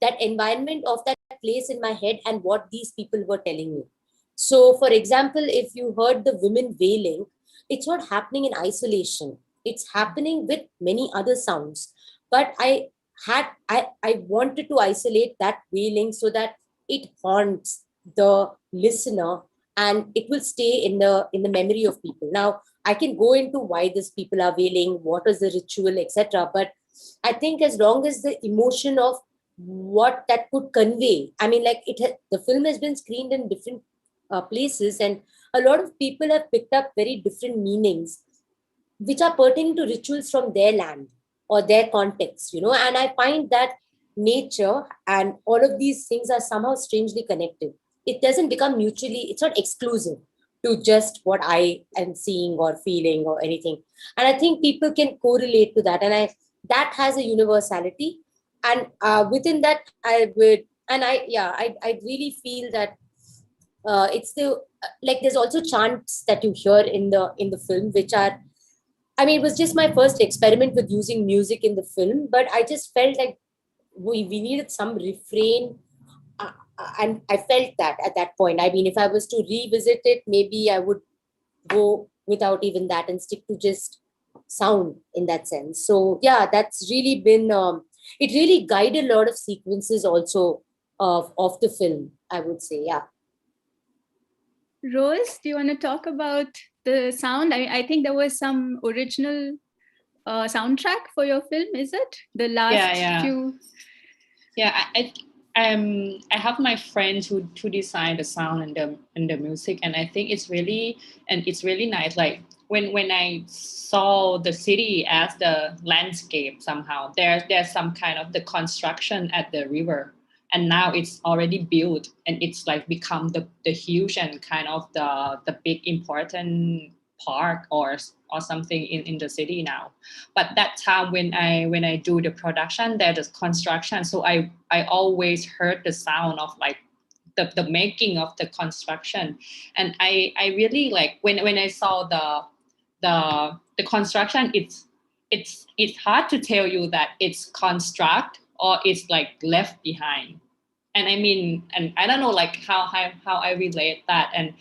that environment of that place in my head and what these people were telling me. So, for example, if you heard the women wailing, it's not happening in isolation. It's happening with many other sounds. But I wanted to isolate that wailing so that it haunts the listener and it will stay in the memory of people. Now, I can go into why these people are wailing, what is the ritual, etc. But I think as long as the emotion of what that could convey, I mean, like the film has been screened in different places, and a lot of people have picked up very different meanings, which are pertaining to rituals from their land or their context, And I find that nature and all of these things are somehow strangely connected. It doesn't become mutually, it's not exclusive to just what I am seeing or feeling or anything. And I think people can correlate to that. And that has a universality. And within that, I really feel that it's the like there's also chants that you hear in the film, which are, I mean, it was just my first experiment with using music in the film, but I just felt like we needed some refrain. And I felt that at that point. I mean, if I was to revisit it, maybe I would go without even that and stick to just sound in that sense. So, yeah, that's really been, it really guided a lot of sequences also of the film, I would say. Yeah. Rose, do you want to talk about the sound? I think there was some original soundtrack for your film, is it? The last few. Yeah, I have my friends who design the sound and the music, and I think it's really nice. Like when I saw the city as the landscape, somehow there's some kind of the construction at the river, and now it's already built, and it's like become the huge and kind of the big important park or something in the city now. But that time when I do the production, there's construction, so I always heard the sound of like the making of the construction. And I really like when I saw the construction, it's hard to tell you that it's construct or it's like left behind. And I mean, and I don't know like how I relate that. And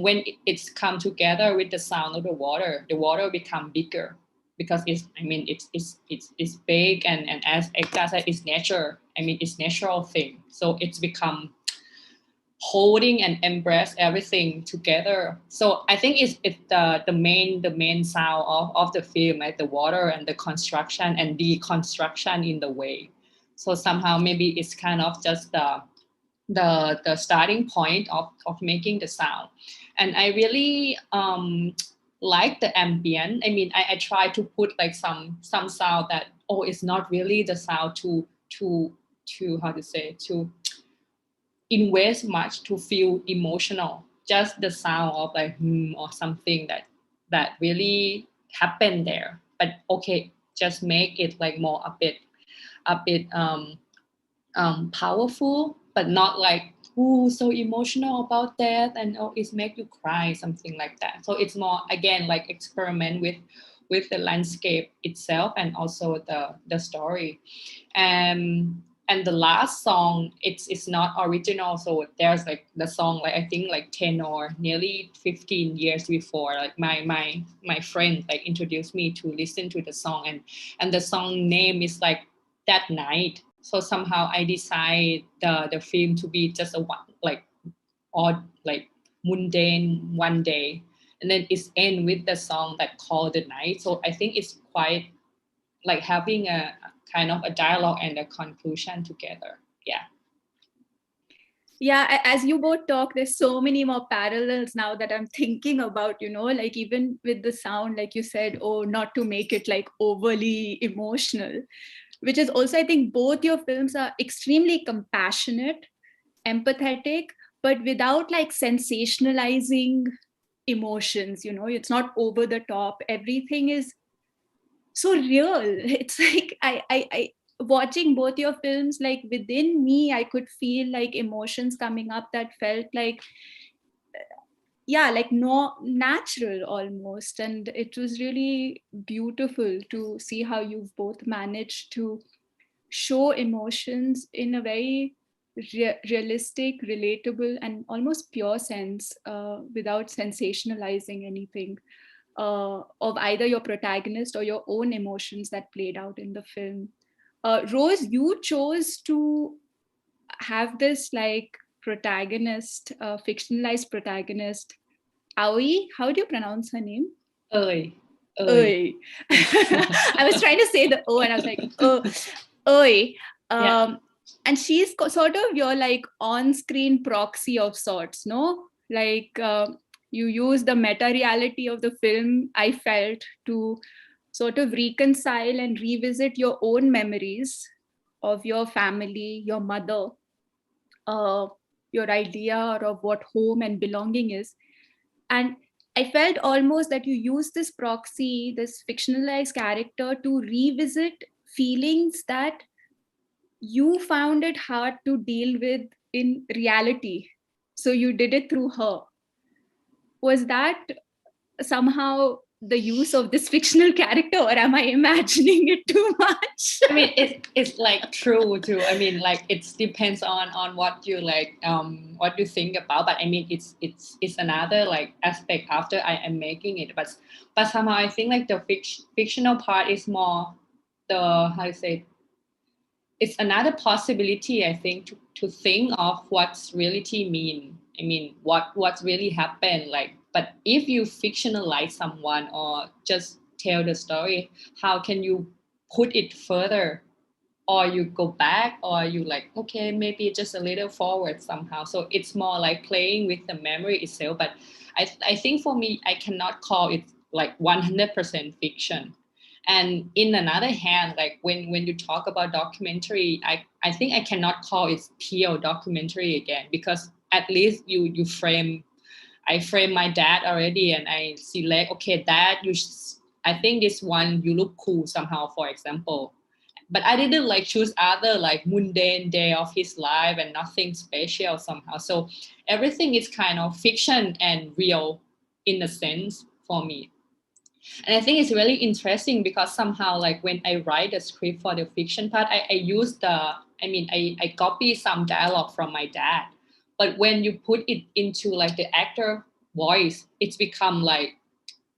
when it's come together with the sound of the water become bigger, because it's big, and as Ekta said, it's nature. I mean, it's natural thing. So it's become holding and embrace everything together. So I think it's the main sound of the film, like the water and the construction and deconstruction in the way. So somehow maybe it's kind of just the starting point of making the sound. And I really like the ambient. I mean, I try to put like some sound that it's not really the sound to how to say, to invest much to feel emotional, just the sound of like or something that really happened there. But okay, just make it like more a bit powerful, but not like so emotional about that, and it make you cry, something like that. So it's more again like experiment with the landscape itself and also the story. And the last song, it's not original, so there's like the song, like I think like 10 or nearly 15 years before, like my friend like introduced me to listen to the song, and the song name is like That Night. So somehow I decide the film to be just a one, like odd, like mundane one day, and then it's end with the song that called The Night. So I think it's quite like having a kind of a dialogue and a conclusion together. Yeah, as you both talk, there's so many more parallels now that I'm thinking about, like even with the sound, like you said, not to make it like overly emotional, which is also, I think both your films are extremely compassionate, empathetic, but without like sensationalizing emotions. It's not over the top. Everything is so real. It's like watching both your films, like within me, I could feel like emotions coming up that felt like, yeah, like no natural almost. And it was really beautiful to see how you've both managed to show emotions in a very realistic, relatable, and almost pure sense, without sensationalizing anything, of either your protagonist or your own emotions that played out in the film. Rose, you chose to have this like protagonist, fictionalized protagonist, Aoi. How do you pronounce her name? Ơi. Oi. I was trying to say the O and I was like, oh, Oi. Yeah. And she's sort of your like on-screen proxy of sorts, no? Like you use the meta reality of the film, I felt, to sort of reconcile and revisit your own memories of your family, your mother, uh, your idea of what home and belonging is. And I felt almost that you use this proxy, this fictionalized character, to revisit feelings that you found it hard to deal with in reality. So you did it through her. Was that somehow the use of this fictional character, or am I imagining it too much? I mean, it's like true too. I mean, like it depends on what you like, what you think about. But I mean, it's another like aspect after I am making it. But somehow I think like the fictional part is more the, how to say, it's another possibility, I think, to think of what's reality mean. I mean, what's really happened. Like, but if you fictionalize someone or just tell the story, how can you put it further? Or you go back, or you like, okay, maybe just a little forward somehow. So it's more like playing with the memory itself. But I think for me, I cannot call it like 100% fiction. And in another hand, like when you talk about documentary, I think I cannot call it pure documentary again, because at least I frame my dad already, and I see like, okay, dad, I think this one you look cool somehow, for example. But I didn't like choose other like mundane day of his life and nothing special somehow. So everything is kind of fiction and real in a sense for me. And I think it's really interesting because somehow like when I write a script for the fiction part, I use I copy some dialogue from my dad. But when you put it into like the actor voice, it's become like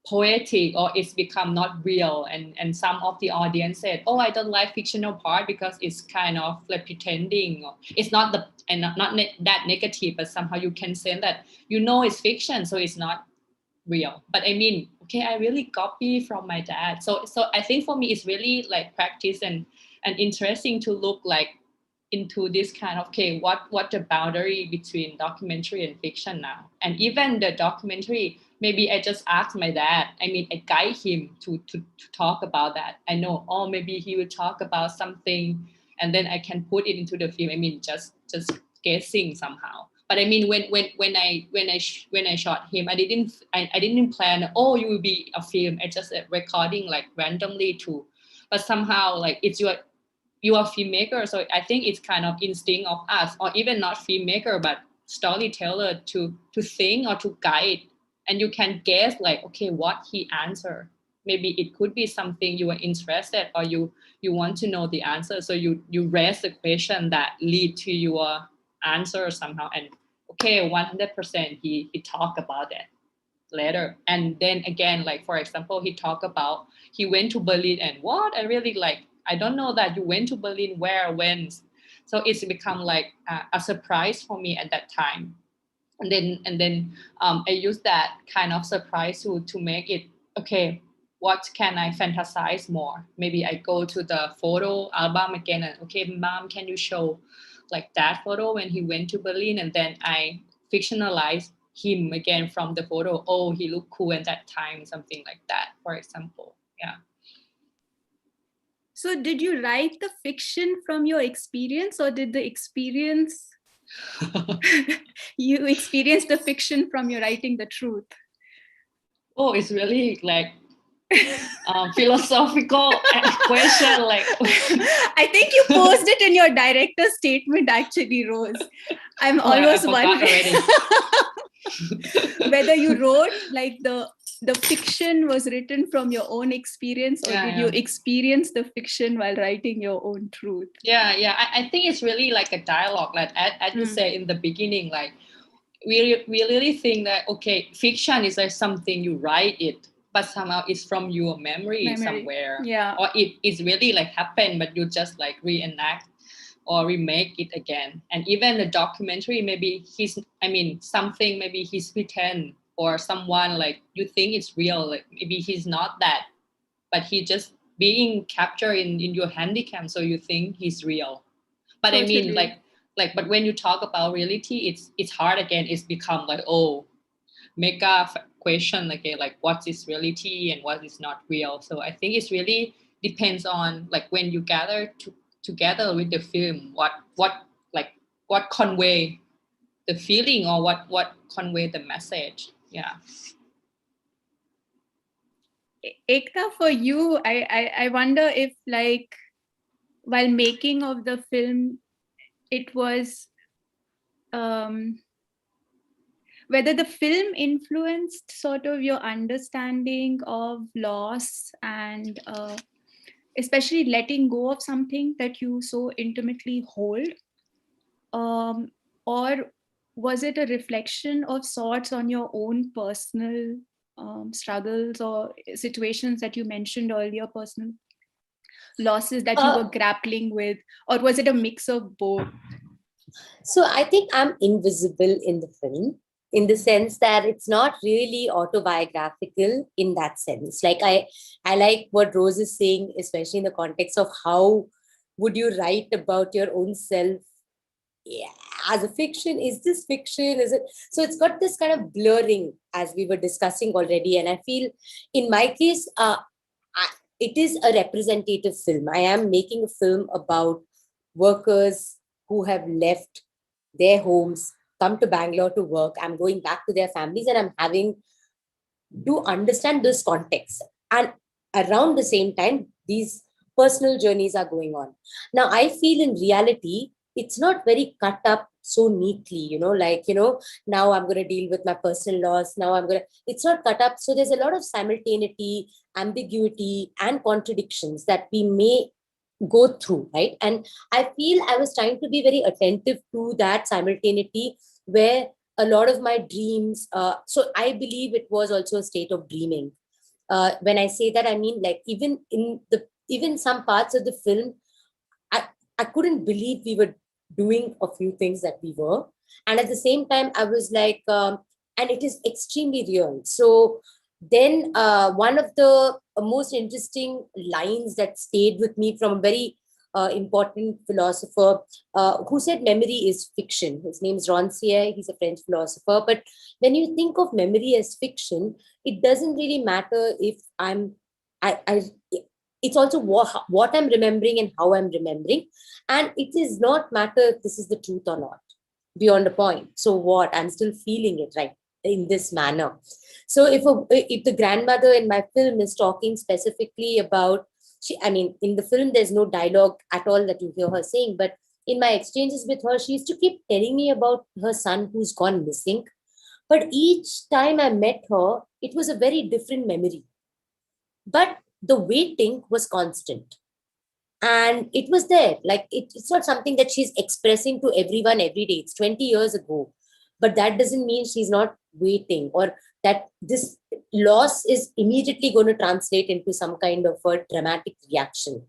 poetic, or it's become not real. And some of the audience said, oh, I don't like fictional part because it's kind of like pretending. It's not that negative, but somehow you can say that, it's fiction, so it's not real. But I mean, okay, I really copy from my dad. So I think for me it's really like practice and interesting to look like into this kind of, okay, what the boundary between documentary and fiction now. And even the documentary, maybe I just ask my dad, I guide him to talk about that. I know, oh, maybe he will talk about something and then I can put it into the film. Just guessing somehow. But I mean, when I shot him, I didn't plan, oh, you will be a film. I just recording like randomly too. But somehow like it's you are filmmaker, so I think it's kind of instinct of us, or even not filmmaker but storyteller, to think or to guide, and you can guess like, okay, what he answer. Maybe it could be something you are interested, or you want to know the answer, so you raise the question that lead to your answer somehow. And okay, 100% he talk about that later. And then again, like for example, he talked about he went to Berlin, and what I really like, I don't know that you went to Berlin, where, when. So it's become like a surprise for me at that time. And then I use that kind of surprise to make it, okay, what can I fantasize more? Maybe I go to the photo album again and, okay, mom, can you show like that photo when he went to Berlin? And then I fictionalize him again from the photo. Oh, he looked cool at that time, something like that, for example. Yeah. So did you write the fiction from your experience, or did the experience you experienced the fiction from your writing the truth? Oh, it's really like philosophical question. Like, I think you posed it in your director's statement, actually, Rose. I'm oh, I almost forgot wondering already. whether you wrote like the fiction was written from your own experience, or did you experience the fiction while writing your own truth? Yeah. I think it's really like a dialogue. Like as you say in the beginning, like we really think that, okay, fiction is like something you write it, but somehow it's from your memory. Somewhere. Yeah. Or it is really like happened, but you just like reenact or remake it again. And even the documentary, maybe something maybe he's pretend, or someone like you think it's real, like maybe he's not that, but he just being captured in your handycam, so you think he's real. But Totally. I mean, but when you talk about reality, it's hard again. It's become like, mega question, like what is reality and what is not real. So I think it's really depends on like when you gather together with the film, what convey the feeling, or what convey the message. Yeah. Ekta, for you, I wonder if, like, while making of the film, it was whether the film influenced sort of your understanding of loss and especially letting go of something that you so intimately hold, or was it a reflection of sorts on your own personal struggles or situations that you mentioned earlier, personal losses that you were grappling with, or was it a mix of both? So I think I'm invisible in the film, in the sense that it's not really autobiographical in that sense. Like I like what Rose is saying, especially in the context of how would you write about your own self as a fiction? Is this fiction? Is it? So it's got this kind of blurring, as we were discussing already. And I feel in my case, it is a representative film. I am making a film about workers who have left their homes, come to Bangalore to work. I'm going back to their families, and I'm having to understand this context. And around the same time, these personal journeys are going on. Now, I feel in reality, it's not very cut up so neatly, now I'm going to deal with my personal loss. It's not cut up. So there's a lot of simultaneity, ambiguity, and contradictions that we may go through, right? And I feel I was trying to be very attentive to that simultaneity, where a lot of my dreams, so I believe it was also a state of dreaming. When I say that, I mean, like, even some parts of the film, I couldn't believe we were doing a few things that we were. And at the same time, I was like, and it is extremely real. So then one of the most interesting lines that stayed with me from a very important philosopher who said memory is fiction. His name is Rancière. He's a French philosopher. But when you think of memory as fiction, it doesn't really matter if it's also what I'm remembering and how I'm remembering. And it is not matter if this is the truth or not, beyond a point. So what? I'm still feeling it, right, in this manner. So if the grandmother in my film is talking specifically about, in the film, there's no dialogue at all that you hear her saying, but in my exchanges with her, she used to keep telling me about her son who's gone missing. But each time I met her, it was a very different memory. But the waiting was constant. And it was there. Like, it's not something that she's expressing to everyone every day. It's 20 years ago. But that doesn't mean she's not waiting, or that this loss is immediately going to translate into some kind of a dramatic reaction.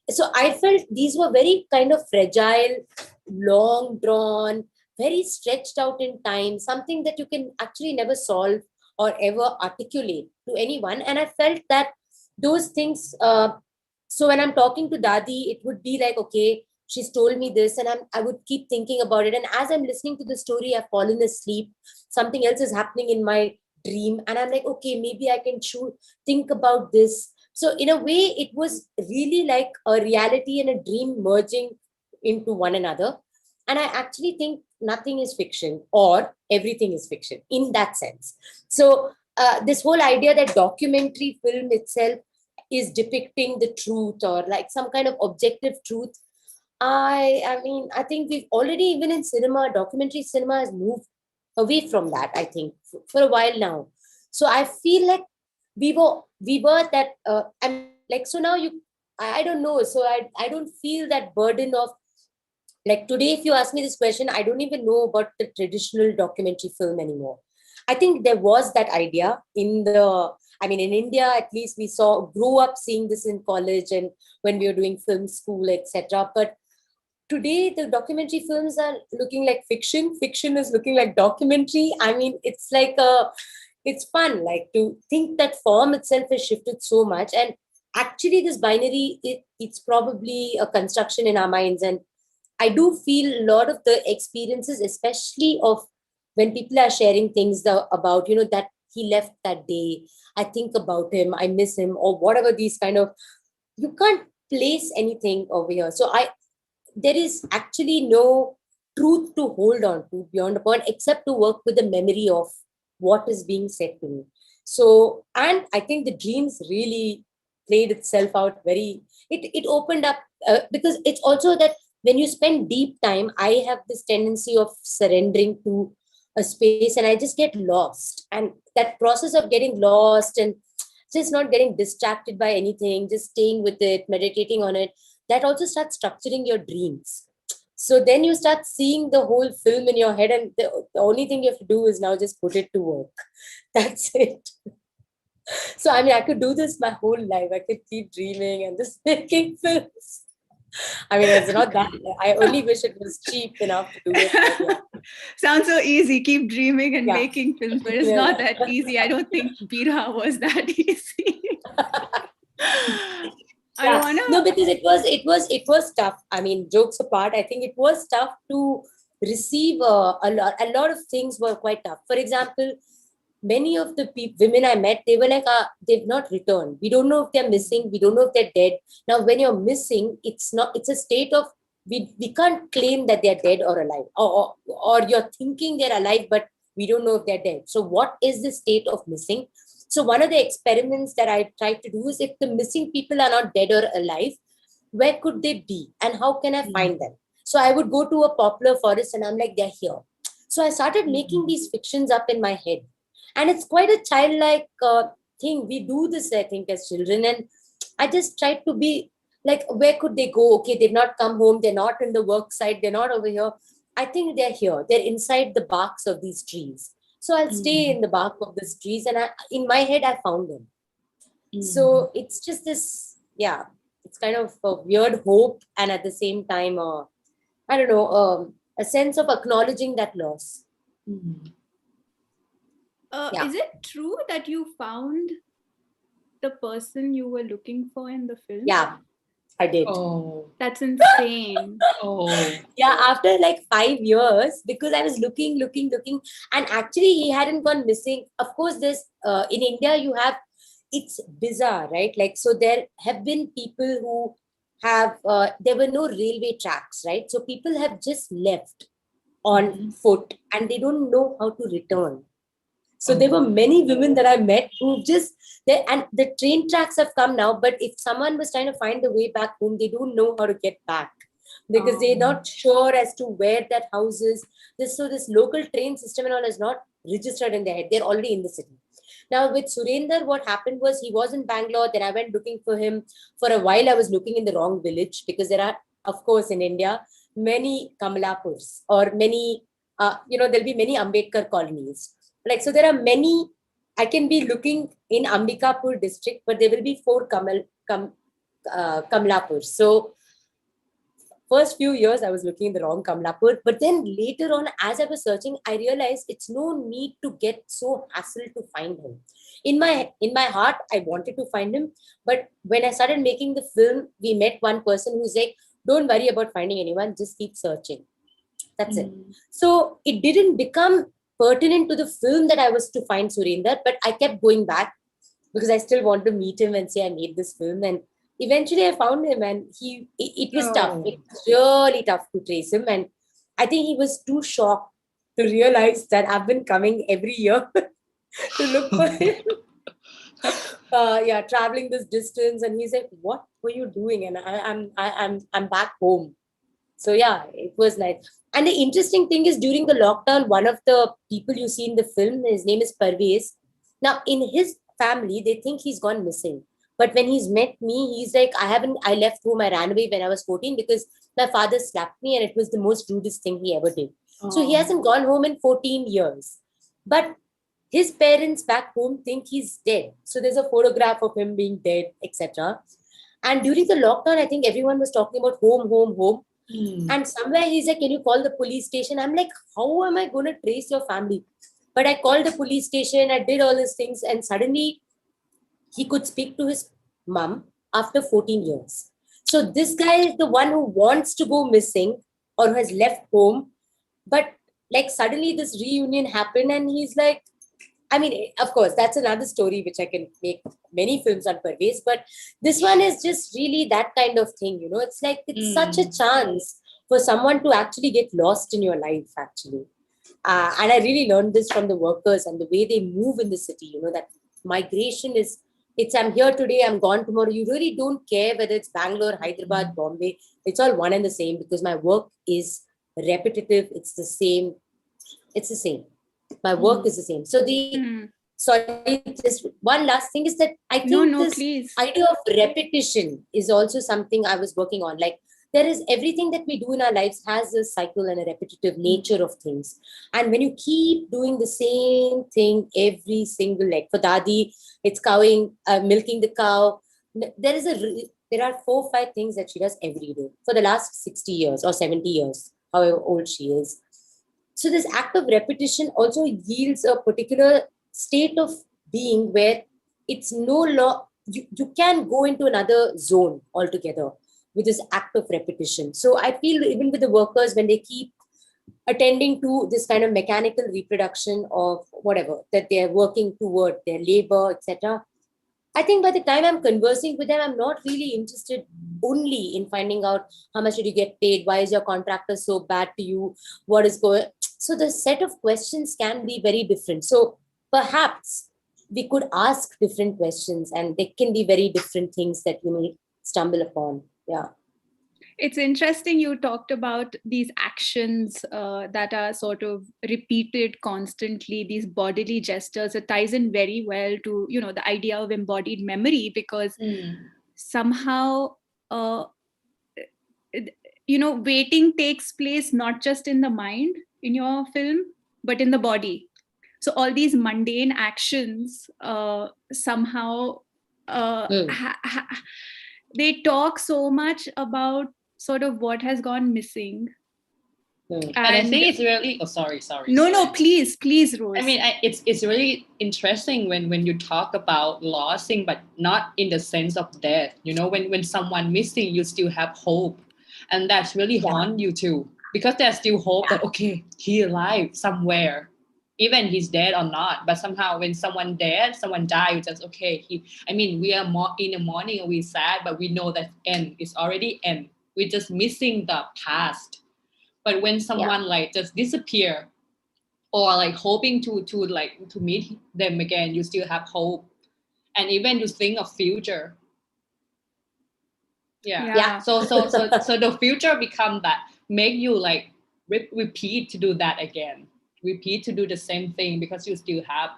So I felt these were very kind of fragile, long drawn, very stretched out in time, something that you can actually never solve or ever articulate to anyone. And I felt that those things, so when I'm talking to Dadi, it would be like, okay, she's told me this, and I would keep thinking about it. And as I'm listening to the story, I've fallen asleep. Something else is happening in my dream. And I'm like, okay, maybe I can think about this. So in a way, it was really like a reality and a dream merging into one another. And I actually think nothing is fiction or everything is fiction in that sense. So this whole idea that documentary film itself is depicting the truth or like some kind of objective truth. I mean, I think we've already, even in cinema, documentary cinema has moved away from that, I think, for a while now. So I feel like we were that, I'm like, so now I don't know. So I don't feel that burden of, like today, if you ask me this question, I don't even know about the traditional documentary film anymore. I think there was that idea I mean, in India, at least we grew up seeing this in college and when we were doing film school, etc. But today, the documentary films are looking like fiction. Fiction is looking like documentary. I mean, it's fun, like to think that form itself has shifted so much. And actually, this binary, it's probably a construction in our minds. And I do feel a lot of the experiences, especially of when people are sharing things about, that he left that day, I think about him, I miss him, or whatever, these kind of, you can't place anything over here. So there is actually no truth to hold on to beyond a point, except to work with the memory of what is being said to me. So, and I think the dreams really played itself out it opened up, because it's also that when you spend deep time, I have this tendency of surrendering to a space and I just get lost. And that process of getting lost and just not getting distracted by anything, just staying with it, meditating on it, that also starts structuring your dreams. So then you start seeing the whole film in your head, and the only thing you have to do is now just put it to work. That's it. So, I mean, I could do this my whole life. I could keep dreaming and just making films. I mean, it's not that. I only wish it was cheap enough to do it. But yeah. Sounds so easy. Keep dreaming and Yeah. making films, but it's Yeah. not that easy. I don't think Birha was that easy. Yeah. No, because it was tough. I mean, jokes apart, I think it was tough to receive a lot of things were quite tough. For example, many of the women I met, they were like, they've not returned. We don't know if they're missing. We don't know if they're dead. Now, when you're missing, it's a state of, we can't claim that they're dead or alive, or you're thinking they're alive, but we don't know if they're dead. So what is the state of missing? So one of the experiments that I tried to do is, if the missing people are not dead or alive, where could they be? And how can I find them? So I would go to a poplar forest and I'm like, they're here. So I started making these fictions up in my head. And it's quite a childlike thing. We do this, I think, as children. And I just tried to be like, where could they go? Okay, they've not come home. They're not in the work site. They're not over here. I think they're here. They're inside the barks of these trees. So I'll stay in the bark of these trees. And in my head, I found them. So it's just this, yeah, it's kind of a weird hope. And at the same time, I don't know, a sense of acknowledging that loss. Yeah. Is it true that you found the person you were looking for in the film? Yeah, I did. Oh, That's insane. Yeah, after like 5 years, because I was looking, and actually he hadn't gone missing. Of course, there's in India, it's bizarre, right? Like, so there have been people who have, there were no railway tracks, right? So people have just left on foot and they don't know how to return. So there were many women that I met who and the train tracks have come now, but if someone was trying to find the way back home, they don't know how to get back because they're not sure as to where that house is. So this local train system and all is not registered in their head. They're already in the city. Now with Surinder, what happened was he was in Bangalore. Then I went looking for him. For a while, I was looking in the wrong village because there are, of course, in India, many Kamalapurs or many, there'll be many Ambedkar colonies. Like, so there are many, I can be looking in Ambikapur district, but there will be 4 Kamalapurs. So first few years, I was looking in the wrong Kamalapur. But then later on, as I was searching, I realized it's no need to get so hassled to find him. In my heart, I wanted to find him. But when I started making the film, we met one person who's like, don't worry about finding anyone, just keep searching. That's it. So it didn't become pertinent to the film that I was to find Surinder, but I kept going back because I still want to meet him and say I made this film. And eventually I found him, and it was tough. It was really tough to trace him. And I think he was too shocked to realize that I've been coming every year to look for him. Traveling this distance, and he's like, "What were you doing?" And I'm back home. So yeah, it was nice. And the interesting thing is, during the lockdown, one of the people you see in the film, his name is Parvez. Now, in his family, they think he's gone missing. But when he's met me, he's like, I left home, I ran away when I was 14 because my father slapped me and it was the most rudest thing he ever did. So he hasn't gone home in 14 years. But his parents back home think he's dead. So there's a photograph of him being dead, etc. And during the lockdown, I think everyone was talking about home, home, home. And somewhere he's like, "Can you call the police station?" I'm like, "How am I going to trace your family?" But I called the police station, I did all these things, and suddenly he could speak to his mom after 14 years. So this guy is the one who wants to go missing or who has left home. But like suddenly this reunion happened, and he's like, I mean, of course, that's another story which I can make many films on Parvez, but this one is just really that kind of thing, you know. It's like it's such a chance for someone to actually get lost in your life, actually. And I really learned this from the workers and the way they move in the city, you know, that migration is, it's I'm here today, I'm gone tomorrow. You really don't care whether it's Bangalore, Hyderabad, Bombay. It's all one and the same because my work is repetitive. It's the same. It's the same. My work is the same. So sorry, just one last thing is that I think this idea of repetition is also something I was working on. Like there is everything that we do in our lives has a cycle and a repetitive nature of things. And when you keep doing the same thing every single, like for Dadi, it's milking the cow. There are 4 or 5 things that she does every day for the last 60 years or 70 years, however old she is. So this act of repetition also yields a particular state of being where it's no law. You can go into another zone altogether with this act of repetition. So I feel even with the workers, when they keep attending to this kind of mechanical reproduction of whatever that they're working toward, their labor, etc., I think by the time I'm conversing with them, I'm not really interested only in finding out how much did you get paid, why is your contractor so bad to you, what is going. So the set of questions can be very different. So perhaps we could ask different questions, and there can be very different things that you may stumble upon. Yeah. It's interesting you talked about these actions that are sort of repeated constantly, these bodily gestures. It ties in very well to, you know, the idea of embodied memory, because somehow, you know, waiting takes place not just in the mind in your film, but in the body. So all these mundane actions somehow they talk so much about sort of what has gone missing. And I think it's really sorry. No, please, Rose. I mean, it's really interesting when you talk about losing, but not in the sense of death. You know, when someone missing, you still have hope, and that's really haunt you too, because there's still hope that okay, he's alive somewhere, even he's dead or not. But somehow when someone died, you just okay. We are more in the morning, we're sad, but we know that end is already end. We're just missing the past. But when someone like just disappear, or like hoping to meet them again, you still have hope, and even you think of future. So the future become that make you like repeat to do that again, repeat to do the same thing, because you still have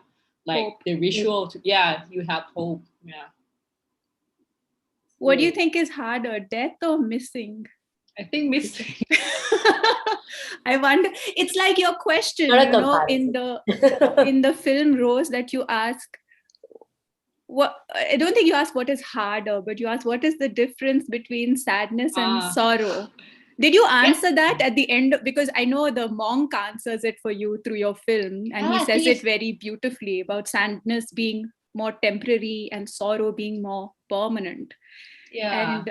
like hope. The visual. You have hope. What do you think is harder, death or missing? I think missing. I wonder. It's like your question, you know, in the film, Rose, that you ask. What I don't think you ask what is harder, but you ask what is the difference between sadness and sorrow. Did you answer that at the end? Because I know the monk answers it for you through your film, and he says it very beautifully about sadness being more temporary and sorrow being more permanent. And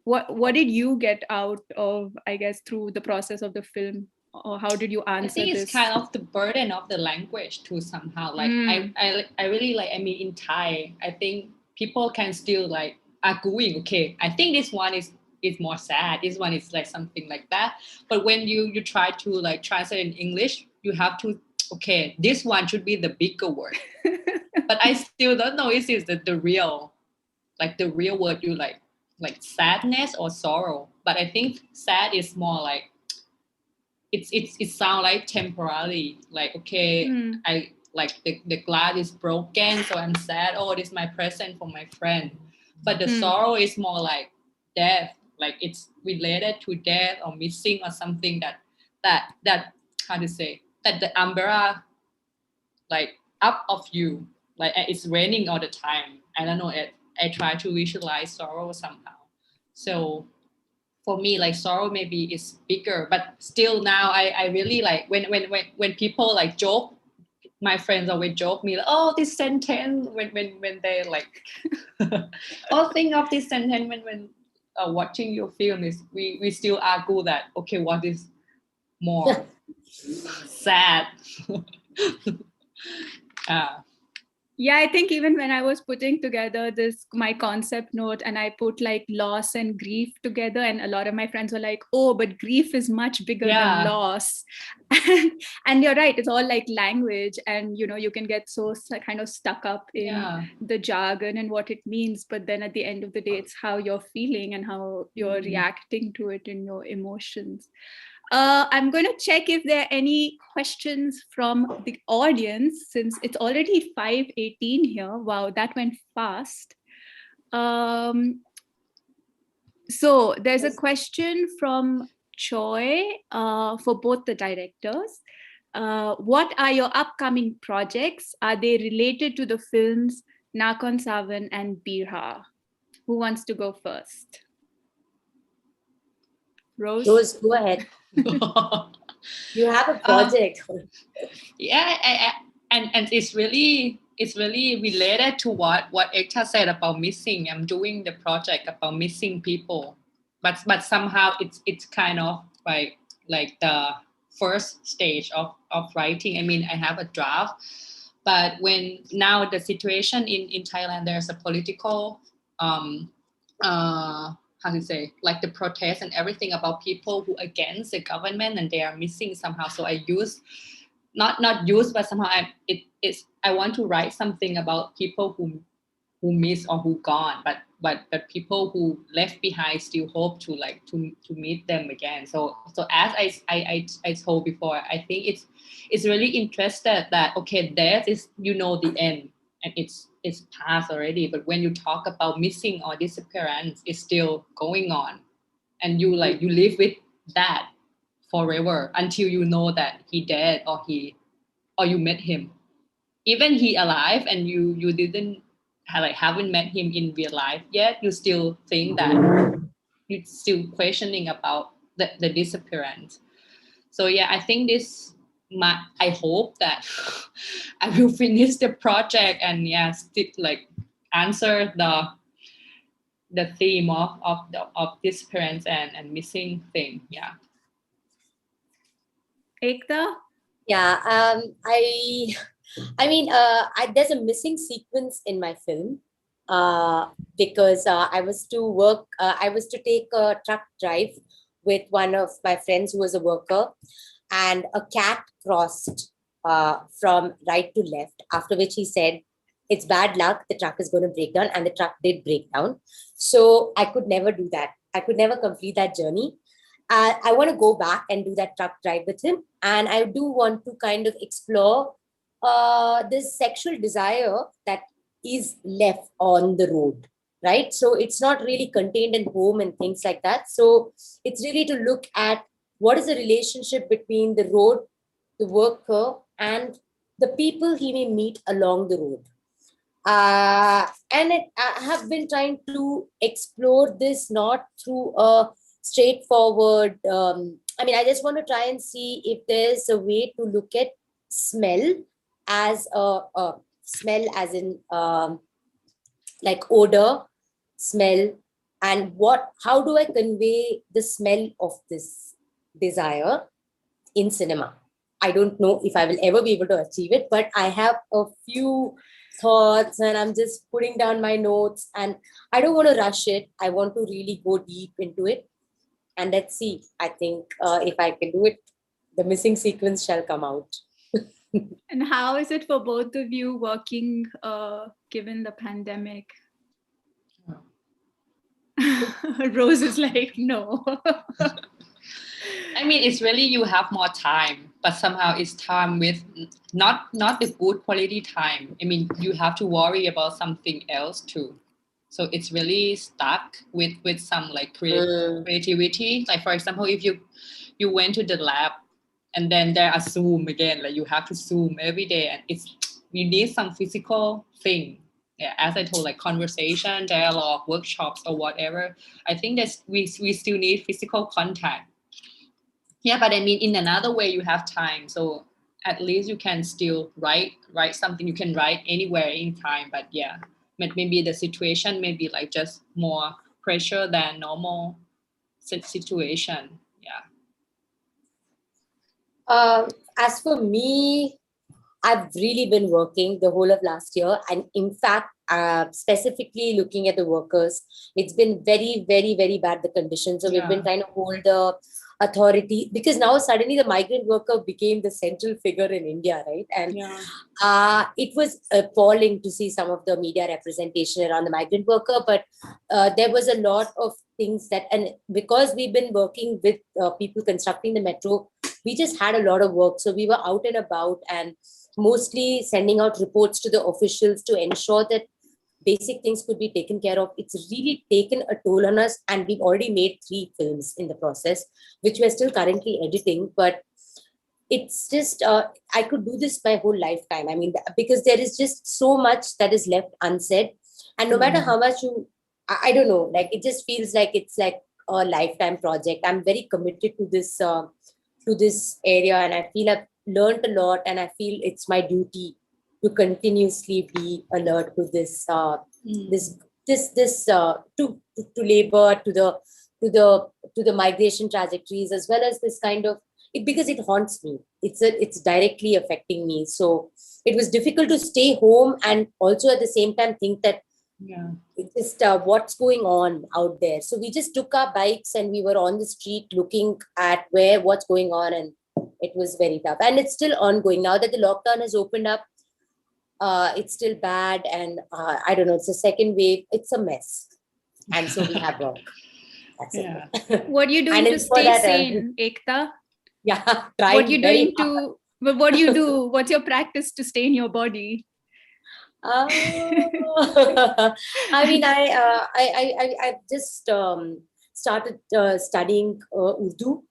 what did you get out of, I guess, through the process of the film, or how did you answer this? I think it's kind of the burden of the language too somehow. Like I really like. I mean, in Thai, I think people can still like arguing. Okay, I think this one is more sad. This one is like something like that. But when you try to like translate in English, you have to okay, this one should be the bigger word. But I still don't know is it the real, like the real word you like sadness or sorrow. But I think sad is more like it sounds like temporary, like okay, I like the glass is broken, so I'm sad. Oh, this is my present for my friend. But the sorrow is more like death, like it's related to death or missing or something that how to say that the umbrella like up of you, like it's raining all the time. I don't know it. I try to visualize sorrow somehow. So for me, like sorrow maybe is bigger, but still now I really like when people like joke, my friends always joke me like, oh, this sentence when they like oh, think of this sentence when watching your film is we still argue that okay, what is more sad. Yeah, I think even when I was putting together my concept note and I put like loss and grief together, and a lot of my friends were like, oh, but grief is much bigger than loss. And you're right, it's all like language, and you know, you can get so kind of stuck up in the jargon and what it means, but then at the end of the day, it's how you're feeling and how you're reacting to it in your emotions. I'm going to check if there are any questions from the audience, since it's already 5:18 here. Wow, that went fast. So there's a question from Choi for both the directors. What are your upcoming projects? Are they related to the films Nakorn-Sawan and Birha? Who wants to go first? Rose, go ahead. You have a project. And it's really related to what Ekta said about missing. I'm doing the project about missing people, but somehow it's kind of like the first stage of writing. I mean, I have a draft, but when now the situation in Thailand, there's a political how to say, like the protest and everything about people who against the government and they are missing somehow. So I use not use, but somehow I want to write something about people who miss or who gone, but people who left behind still hope to like to meet them again. So as I told before, I think it's really interested that okay, death is, you know, the end and it's past already, but when you talk about missing or disappearance, it's still going on, and you live with that forever until you know that he dead or you met him, even he alive and you didn't haven't met him in real life yet, you still think that you're still questioning about the disappearance. So yeah, I think I hope that I will finish the project and answer the theme of disappearance and missing thing. Yeah. Ekta? Yeah, I mean, there's a missing sequence in my film because I was to take a truck drive with one of my friends who was a worker, and a cat crossed from right to left, after which he said, it's bad luck, the truck is going to break down, and the truck did break down. So I could never do that. I could never complete that journey. I want to go back and do that truck drive with him. And I do want to kind of explore this sexual desire that is left on the road, right? So it's not really contained in home and things like that. So it's really to look at what is the relationship between the road, the worker, and the people he may meet along the road. I have been trying to explore this not through a straightforward, I just want to try and see if there's a way to look at smell as smell as in like odor, smell, and how do I convey the smell of this desire in cinema. I don't know if I will ever be able to achieve it, but I have a few thoughts and I'm just putting down my notes, and I don't want to rush it. I want to really go deep into it, and let's see. I think if I can do it, the missing sequence shall come out. And how is it for both of you working given the pandemic? Rose is like, no. I mean, it's really you have more time, but somehow it's time with not the good quality time. I mean, you have to worry about something else too. So it's really stuck with some like creativity. Like for example, if you went to the lab and then there are Zoom again, like you have to Zoom every day, and you need some physical thing. Yeah, as I told, like conversation, dialogue, workshops, or whatever. I think that we still need physical contact. Yeah, but I mean, in another way, you have time, so at least you can still write something. You can write anywhere, anytime. But yeah, maybe the situation may be like just more pressure than normal situation. Yeah. As for me, I've really been working the whole of last year. And in fact, specifically looking at the workers, it's been very, very, very bad, the conditions. So we've been trying to hold the authority, because now suddenly the migrant worker became the central figure in India, right? And it was appalling to see some of the media representation around the migrant worker. But there was a lot of things that, and because we've been working with people constructing the metro, we just had a lot of work. So we were out and about and mostly sending out reports to the officials to ensure that basic things could be taken care of. It's really taken a toll on us, and we've already made 3 films in the process, which we're still currently editing. But it's just, I could do this my whole lifetime. I mean, because there is just so much that is left unsaid. And no matter how much I don't know, like it just feels like it's like a lifetime project. I'm very committed to this area, and I feel I've learned a lot, and I feel it's my duty to continuously be alert to this to labor, to the migration trajectories, as well as this kind of because it haunts me. It's directly affecting me. So it was difficult to stay home and also at the same time think that it's just what's going on out there. So we just took our bikes and we were on the street looking at what's going on, and it was very tough. And it's still ongoing now that the lockdown has opened up. It's still bad, and I don't know, it's a second wave. It's a mess, and so we have work. That's it. What are you doing to stay sane, Ekta? Yeah, what are you doing to? What do you do? What's your practice to stay in your body? I mean, I just started studying Urdu.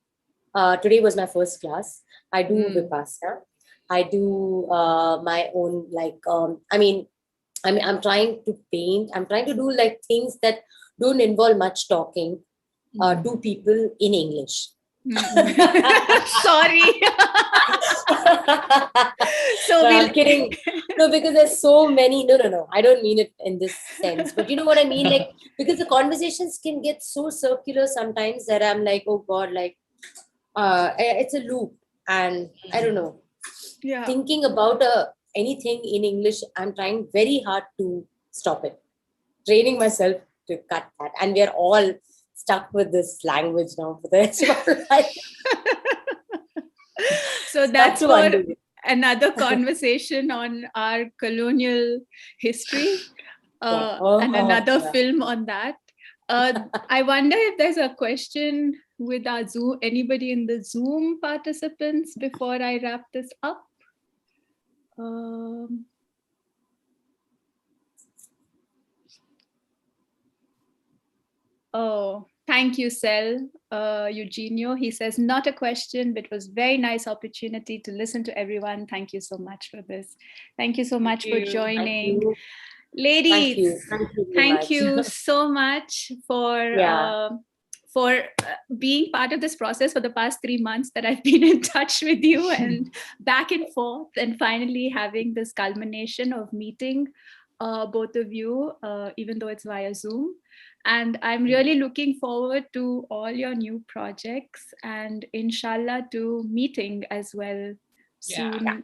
Today was my first class. I do Vipassana. I do my own, like, I'm trying to paint. I'm trying to do like things that don't involve much talking to people in English. Sorry. So I'm kidding. No, because there's so many. No. I don't mean it in this sense. But you know what I mean? Like, because the conversations can get so circular sometimes that I'm like, oh God, like, it's a loop. And I don't know. Yeah. Thinking about anything in English, I'm trying very hard to stop it. Training myself to cut that. And we are all stuck with this language now for the rest of our life. So that's for another conversation on our colonial history and another film on that. I wonder if there's a question with our Zoom, anybody in the Zoom participants before I wrap this up. Oh, thank you, Sel. Eugenio, he says, not a question, but it was very nice opportunity to listen to everyone. Thank you so much for this. Thank you so much for joining. Ladies, thank you so much for being part of this process for the past 3 months that I've been in touch with you and back and forth, and finally having this culmination of meeting both of you, even though it's via Zoom. And I'm really looking forward to all your new projects and inshallah to meeting as well soon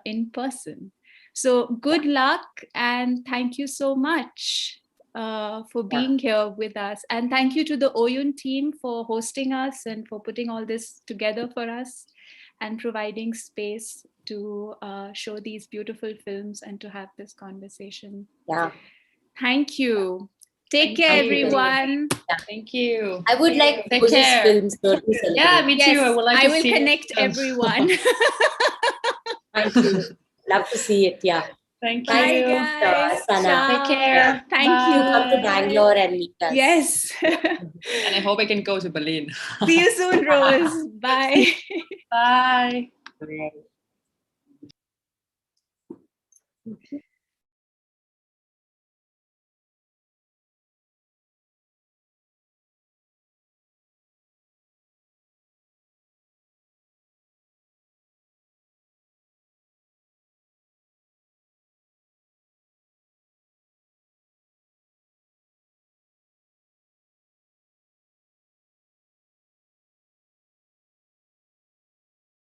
in person. So good luck, and thank you so much for being here with us. And thank you to the Oyoun team for hosting us and for putting all this together for us and providing space to show these beautiful films and to have this conversation. Yeah. Thank you. Take Thank care, you. everyone. Thank you. I would like Take Rose's care. films to be celebrated. Yeah, me too. I would like to will see connect it. everyone. Thank you. Love to see it. Yeah. Thank Bye, you. guys. Sana. Ciao. Take care. Thank Bye. you. Come to Bangalore and meet us. Yes. And I hope I can go to Berlin. See you soon, Rose. Bye. Bye. Bye.